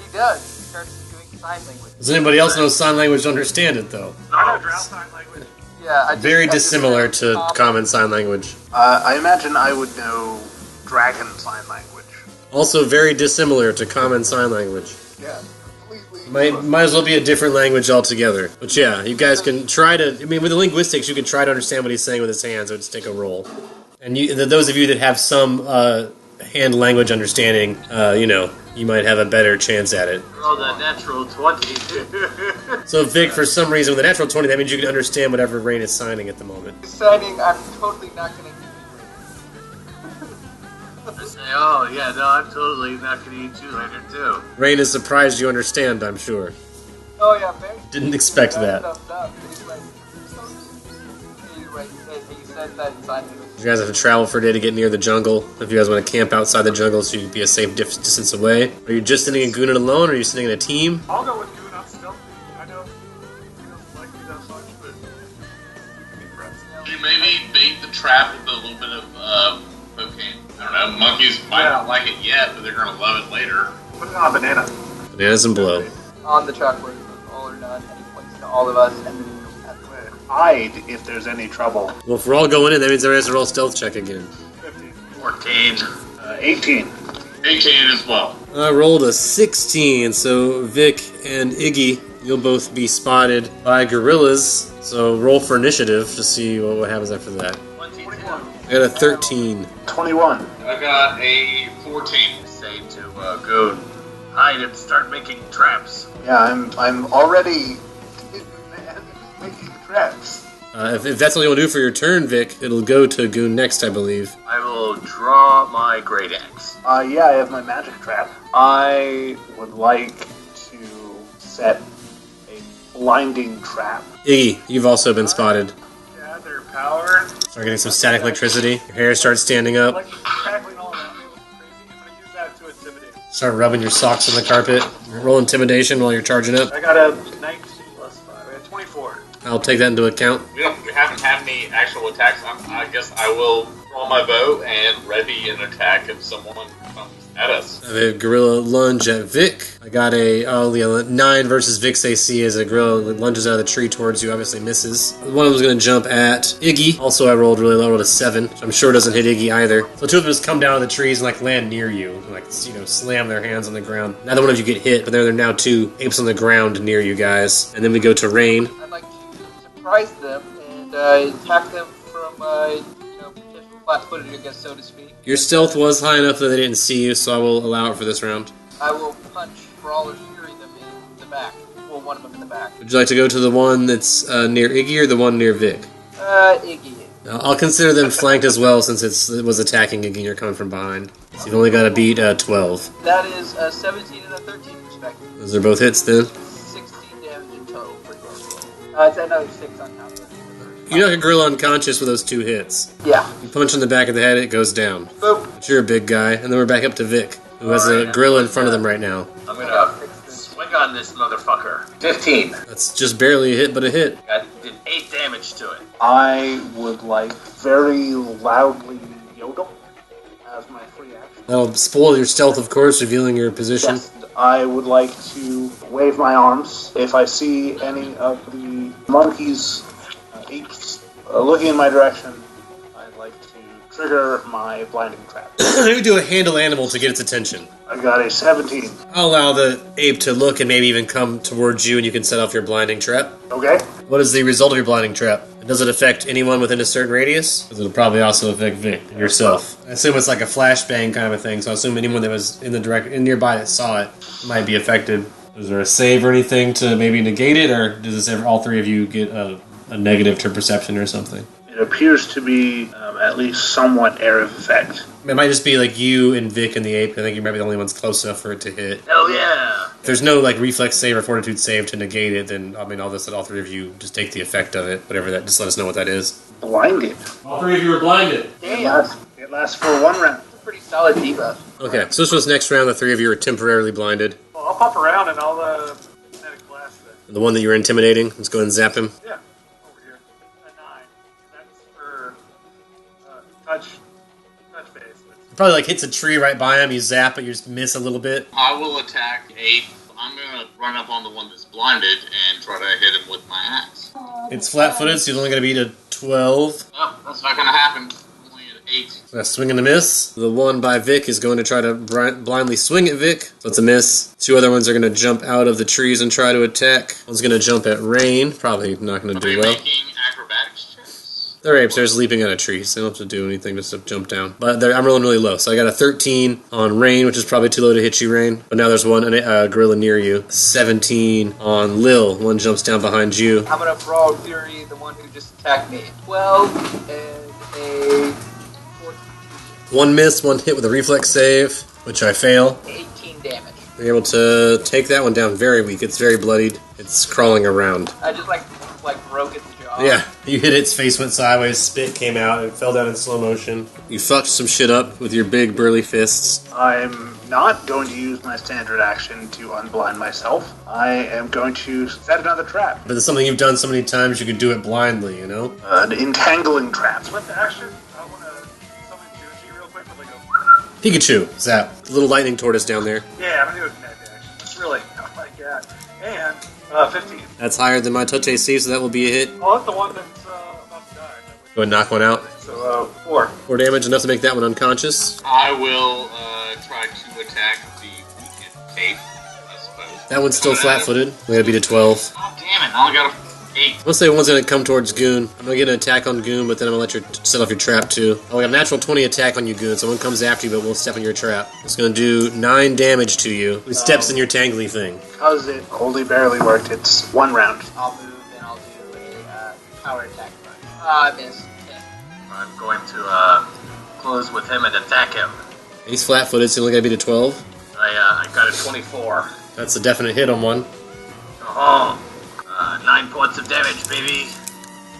He does. He starts doing sign language. Does anybody else know sign language to understand it, though? I know Drow sign language. Yeah, Very dissimilar to common sign language. I imagine I would know dragon sign language. Also very dissimilar to common sign language. Yeah, completely. Might as well be a different language altogether. But yeah, you guys can try to... I mean, with the linguistics, you can try to understand what he's saying with his hands. It would just take a roll. And those of you that have some hand language understanding, you might have a better chance at it. Roll the natural 20. So Vic, for some reason, with a natural 20, that means you can understand whatever Rain is signing at the moment. Signing, I'm totally not going to I say, oh, yeah, no, I'm totally not going to eat you later, too. Rain is surprised you understand, I'm sure. Oh, yeah, very. Didn't expect that. He's like, he said that in sign language. You guys have to travel for a day to get near the jungle. If you guys want to camp outside the jungle so you can be a safe distance away. Are you just sitting in Goonin alone, or are you sitting in a team? I'll go with Goon. I'm stealthy. I know he doesn't like me that much, but I'm impressed. should maybe bait the trap with a little bit of cocaine. I don't know. Monkeys might not like it yet, but they're going to love it later. Put it on a banana. Bananas and blow. On the chalkboard, all or none, and he points to all of us, and then Hide if there's any trouble. Well, if we're all going in, that means everybody has to roll stealth check again. 15. 14. 18. 18 as well. I rolled a 16, so Vic and Iggy, you'll both be spotted by gorillas. So roll for initiative to see what happens after that. 21. I got a 13. 21. I got a 14. Say to Goon, hide and start making traps. Yeah, I'm already making traps. If that's all you want to do for your turn, Vic, it'll go to Goon next, I believe. I will draw my great axe. Yeah, I have my magic trap. I would like to set a blinding trap. Iggy, you've also been spotted. Gather power. Start getting some static electricity. Your hair starts standing up. Like crackling all around me. Crazy. I'm gonna use that to intimidate. Start rubbing your socks on the carpet. Roll intimidation while you're charging up. I got a 19 plus 5. I got 24. I'll take that into account. We haven't had any actual attacks. I guess I will draw my bow and ready an attack if someone comes at us. I have a gorilla lunge at Vic. I got a 9 versus Vic's AC as a gorilla lunges out of the tree towards you, obviously misses. One of them's going to jump at Iggy. Also, I rolled really low, I rolled a 7, so I'm sure it doesn't hit Iggy either. So two of them just come down to the trees and land near you, and, slam their hands on the ground. Neither one of you get hit, but there are now 2 apes on the ground near you guys. And then we go to Rain. I'd like to surprise them and attack them from, potential flat-footed, I guess, so to speak. Your stealth was high enough that they didn't see you, so I will allow it for this round. I will punch Brawler Fury them in the back. Well, one of them in the back. Would you like to go to the one that's near Iggy or the one near Vic? Iggy. I'll consider them flanked as well since it was attacking Iggy and you're coming from behind. So you've only got to beat 12. That is a 17 and a 13 respectively. Those are both hits then. 16 damage in total for Gorilla. It's another 6 on top of it. You knock a gorilla unconscious with those 2 hits. Yeah. You punch in the back of the head, it goes down. Boop. But you're a big guy, and then we're back up to Vic, who has a gorilla in front of them right now. I'm gonna swing on this motherfucker. 15. That's just barely a hit, but a hit. Did 8 damage to it. I would like very loudly yodel as my free action. That'll spoil your stealth, of course, revealing your position. Yes, I would like to wave my arms. If I see any of the monkeys, apes, looking in my direction, I'd like to trigger my blinding trap. You do a handle animal to get its attention. I got a 17. I'll allow the ape to look and maybe even come towards you, and you can set off your blinding trap. Okay. What is the result of your blinding trap? Does it affect anyone within a certain radius? Because it'll probably also affect Vic and yourself. I assume it's like a flashbang kind of a thing, so I assume anyone that was in nearby that saw it might be affected. Is there a save or anything to maybe negate it, or does this all 3 of you get a negative to perception or something? It appears to be at least somewhat area of effect. It might just be like you and Vic and the ape. I think you might be the only ones close enough for it to hit. Hell yeah! If there's no reflex save or fortitude save to negate it, then I'll just let all 3 of you just take the effect of it. Whatever that, just let us know what that is. Blinded. All 3 of you are blinded. Damn. It lasts for 1 round. That's a pretty solid debuff. Okay, so this was next round. The 3 of you are temporarily blinded. Well, I'll pop around and I'll kinetic blast it. The one that you're intimidating, let's go ahead and zap him. Yeah, over here. A 9. That's for touch base. Probably hits a tree right by him. You zap, but you just miss a little bit. I will attack 8. I'm going to run up on the one that's blinded and try to hit him with my axe. It's flat-footed, so you're only going to beat a 12. Oh, that's not going to happen. Only an 8. So that's swing and a miss. The one by Vic is going to try to blindly swing at Vic, so it's a miss. 2 other ones are going to jump out of the trees and try to attack. One's going to jump at Rain, probably not going to do well. Making acrobatics checks. They're apes, they're just leaping out of trees. They don't have to do anything just to jump down. But I'm rolling really low, so I got a 13 on Rain, which is probably too low to hit you, Rain. But now there's one gorilla near you. 17 on Lil. One jumps down behind you. I'm gonna Brawl Fury, the one who just attacked me. 12 and a 14. 1 miss, 1 hit with a reflex save, which I fail. 18 damage. You're able to take that one down very weak. It's very bloodied. It's crawling around. I just broke its jaw. Yeah, you hit its face went sideways, spit came out, and fell down in slow motion. You fucked some shit up with your big burly fists. I'm not going to use my standard action to unblind myself. I am going to set another trap. But it's something you've done so many times you can do it blindly, you know? An entangling trap. Swift action. I want to summon Junji real quick, but like Pikachu, zap. Little lightning tortoise down there. yeah, I'm gonna do a connect action. It's really, oh my god. And 15. That's higher than my touch AC, so that will be a hit. Oh, that's the one that's about to die. Go ahead and knock one out. So 4. 4 damage, enough to make that one unconscious. I will try to attack the weakened tape, I suppose. That one's still flat-footed. We gotta beat a 12. Oh, damn it. I only got a 8. I'll say one's gonna come towards Goon. I'm gonna get an attack on Goon, but then I'm gonna let you set off your trap too. Oh, we got a natural 20 attack on you, Goon. Someone comes after you, but we'll step in your trap. It's gonna do 9 damage to you. It steps in your tangly thing. Because it only barely worked, it's 1 round. I'll move and I'll do a power attack. I missed. Yeah. I'm going to close with him and attack him. He's flat-footed, so you only gotta beat a 12. I got a 24. That's a definite hit on one. Oh, 9 points of damage, baby.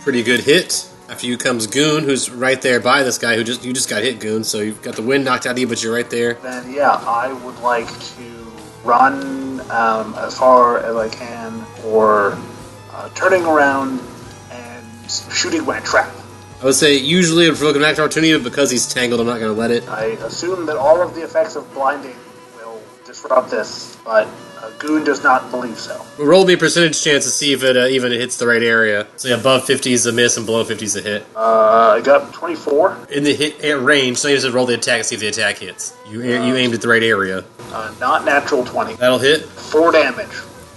Pretty good hit. After you comes Goon, who's right there by this guy who you just got hit, Goon. So you've got the wind knocked out of you, but you're right there. Then, yeah, I would like to run as far as I can, or turning around and shooting my trap. I would say usually it would provoke an attack opportunity, but because he's tangled, I'm not going to let it. I assume that all of the effects of blinding will disrupt this, but Goon does not believe so. Roll me a percentage chance to see if it even hits the right area. So above 50 is a miss and below 50 is a hit. I got 24. In the hit range, so you just roll the attack and see if the attack hits. You aimed at the right area. Not natural 20. That'll hit. 4 damage.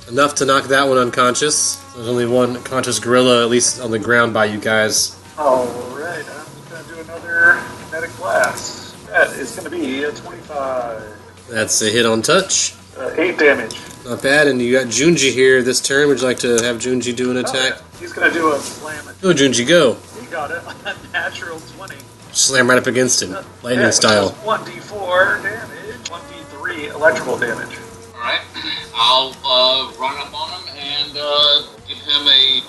Enough to knock that one unconscious. There's only one conscious gorilla, at least on the ground by you guys. Alright, I'm going to do another kinetic blast. That is going to be a 25. That's a hit on touch. 8 damage. Not bad, and you got Junji here this turn. Would you like to have Junji do an attack? Yeah. He's going to do a slam. Go, Junji, go. He got it. A natural 20. Slam right up against him, lightning Yeah, style. 1d4 damage, 1d3 electrical damage. Alright. I'll run up on him and give him a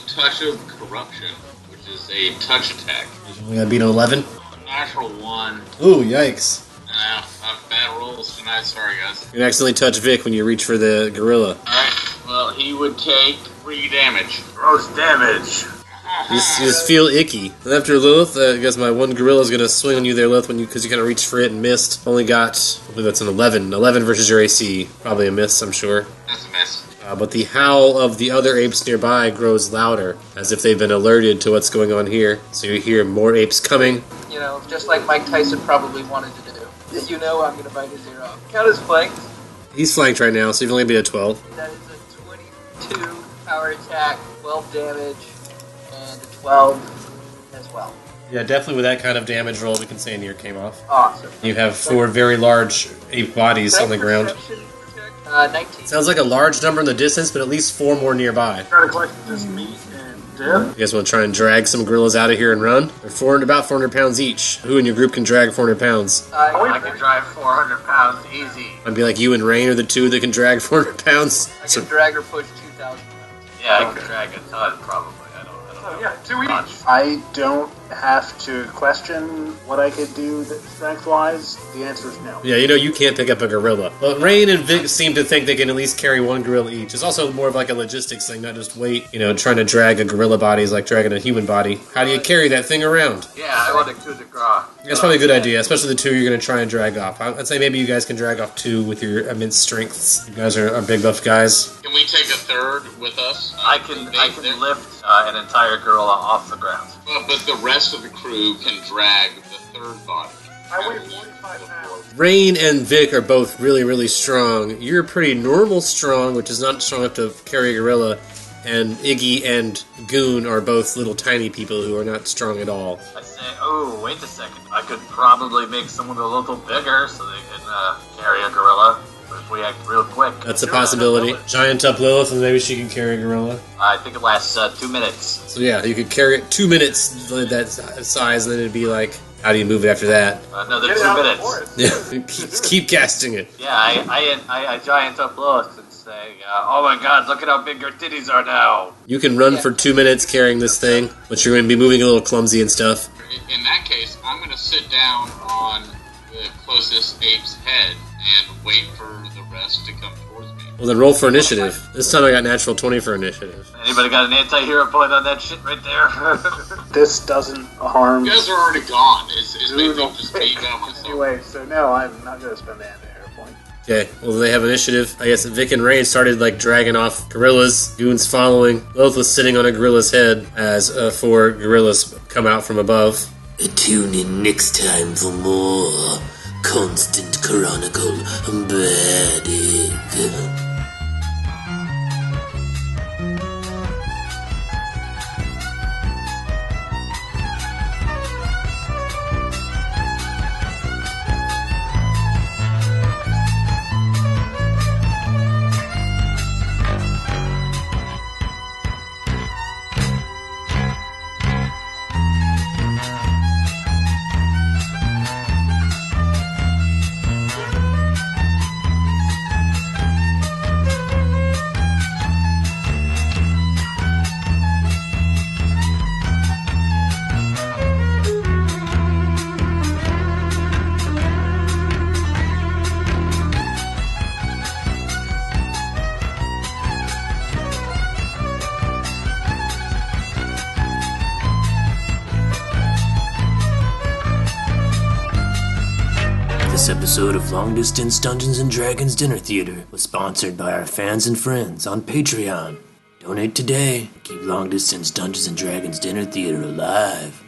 touch of corruption, which is a touch attack. We gotta beat an 11. A natural 1. Ooh, yikes. I have bad rolls tonight, sorry guys. You can accidentally touch Vic when you reach for the gorilla. Alright, well, he would take 3 damage. Gross damage. You just feel icky. And after Lilith, I guess my one gorilla's gonna swing on you there, Lilith, because you kind of reached for it and missed. Only got, I believe that's an 11. 11 versus your AC. Probably a miss, I'm sure. That's a miss. But the howl of the other apes nearby grows louder, as if they've been alerted to what's going on here. So you hear more apes coming. You know, just like Mike Tyson probably wanted to do. You know I'm going to bite his ear off. Count his flanks. He's flanked right now, so you've only beat a 12. That is a 22 power attack, 12 damage, and a 12 as well. Yeah, definitely with that kind of damage roll, we can say Nier came off. Awesome. You have 4 very large ape bodies on the ground. Perception check, 19. Sounds like a large number in the distance, but at least 4 more nearby. Try to collect this meat and death. You guys want to try and drag some gorillas out of here and run? They're about 400 pounds each. Who in your group can drag 400 pounds? I can drive 400 pounds easy. I'd be like you and Rain are the 2 that can drag 400 pounds. I So can drag or push 2,000 pounds. Yeah, I can drag a ton, probably. I don't Oh, know. yeah, 2 each. I don't have to question what I could do strength-wise. The answer is no. yeah, you can't pick up a gorilla. But Rain and Vic seem to think they can at least carry 1 gorilla each. It's also more of like a logistics thing, not just weight. Trying to drag a gorilla body is like dragging a human body. How do you carry that thing around? Yeah, I want a coup de grace. That's probably a good idea, especially the 2 you're going to try and drag off. I'd say maybe you guys can drag off 2 with your immense strengths. You guys are big buff guys. Can we take a third with us? I can lift an entire gorilla off the ground. But the rest of the crew can drag the third body. I weigh 45 pounds. Rain and Vic are both really, really strong. You're pretty normal strong, which is not strong enough to carry a gorilla. And Iggy and Goon are both little tiny people who are not strong at all. I say, oh, wait a second. I could probably make someone a little bigger so they can carry a gorilla if we act real quick. That's a possibility. Giant up Lilith, and maybe she can carry a gorilla. I think it lasts 2 minutes. So yeah, you could carry it 2 minutes that size, and then it'd be like, how do you move it after that? Another Get it 2 out of the minutes. forest. Yeah, keep casting it. Yeah, I giant up Lilith since saying, "Oh my God, look at how big your titties are now." You can run for 2 minutes carrying this thing, but you're going to be moving a little clumsy and stuff. In that case, I'm going to sit down on the closest ape's head and wait for the rest to come towards me. Well, then roll for initiative. This time I got natural 20 for initiative. Anybody got an anti-hero point on that shit right there? This doesn't harm. You guys are already gone. It's basically Brutal. just me by myself. Anyway, so no, I'm not going to spend the anti-hero point. Okay, well, they have initiative. I guess Vic and Rain started, dragging off gorillas. Goons following. Lilith was sitting on a gorilla's head as 4 gorillas come out from above. Tune in next time for more Constant Chronicle Bad Egg. This episode of Long Distance Dungeons & Dragons Dinner Theater was sponsored by our fans and friends on Patreon. Donate today. Keep Long Distance Dungeons & Dragons Dinner Theater alive.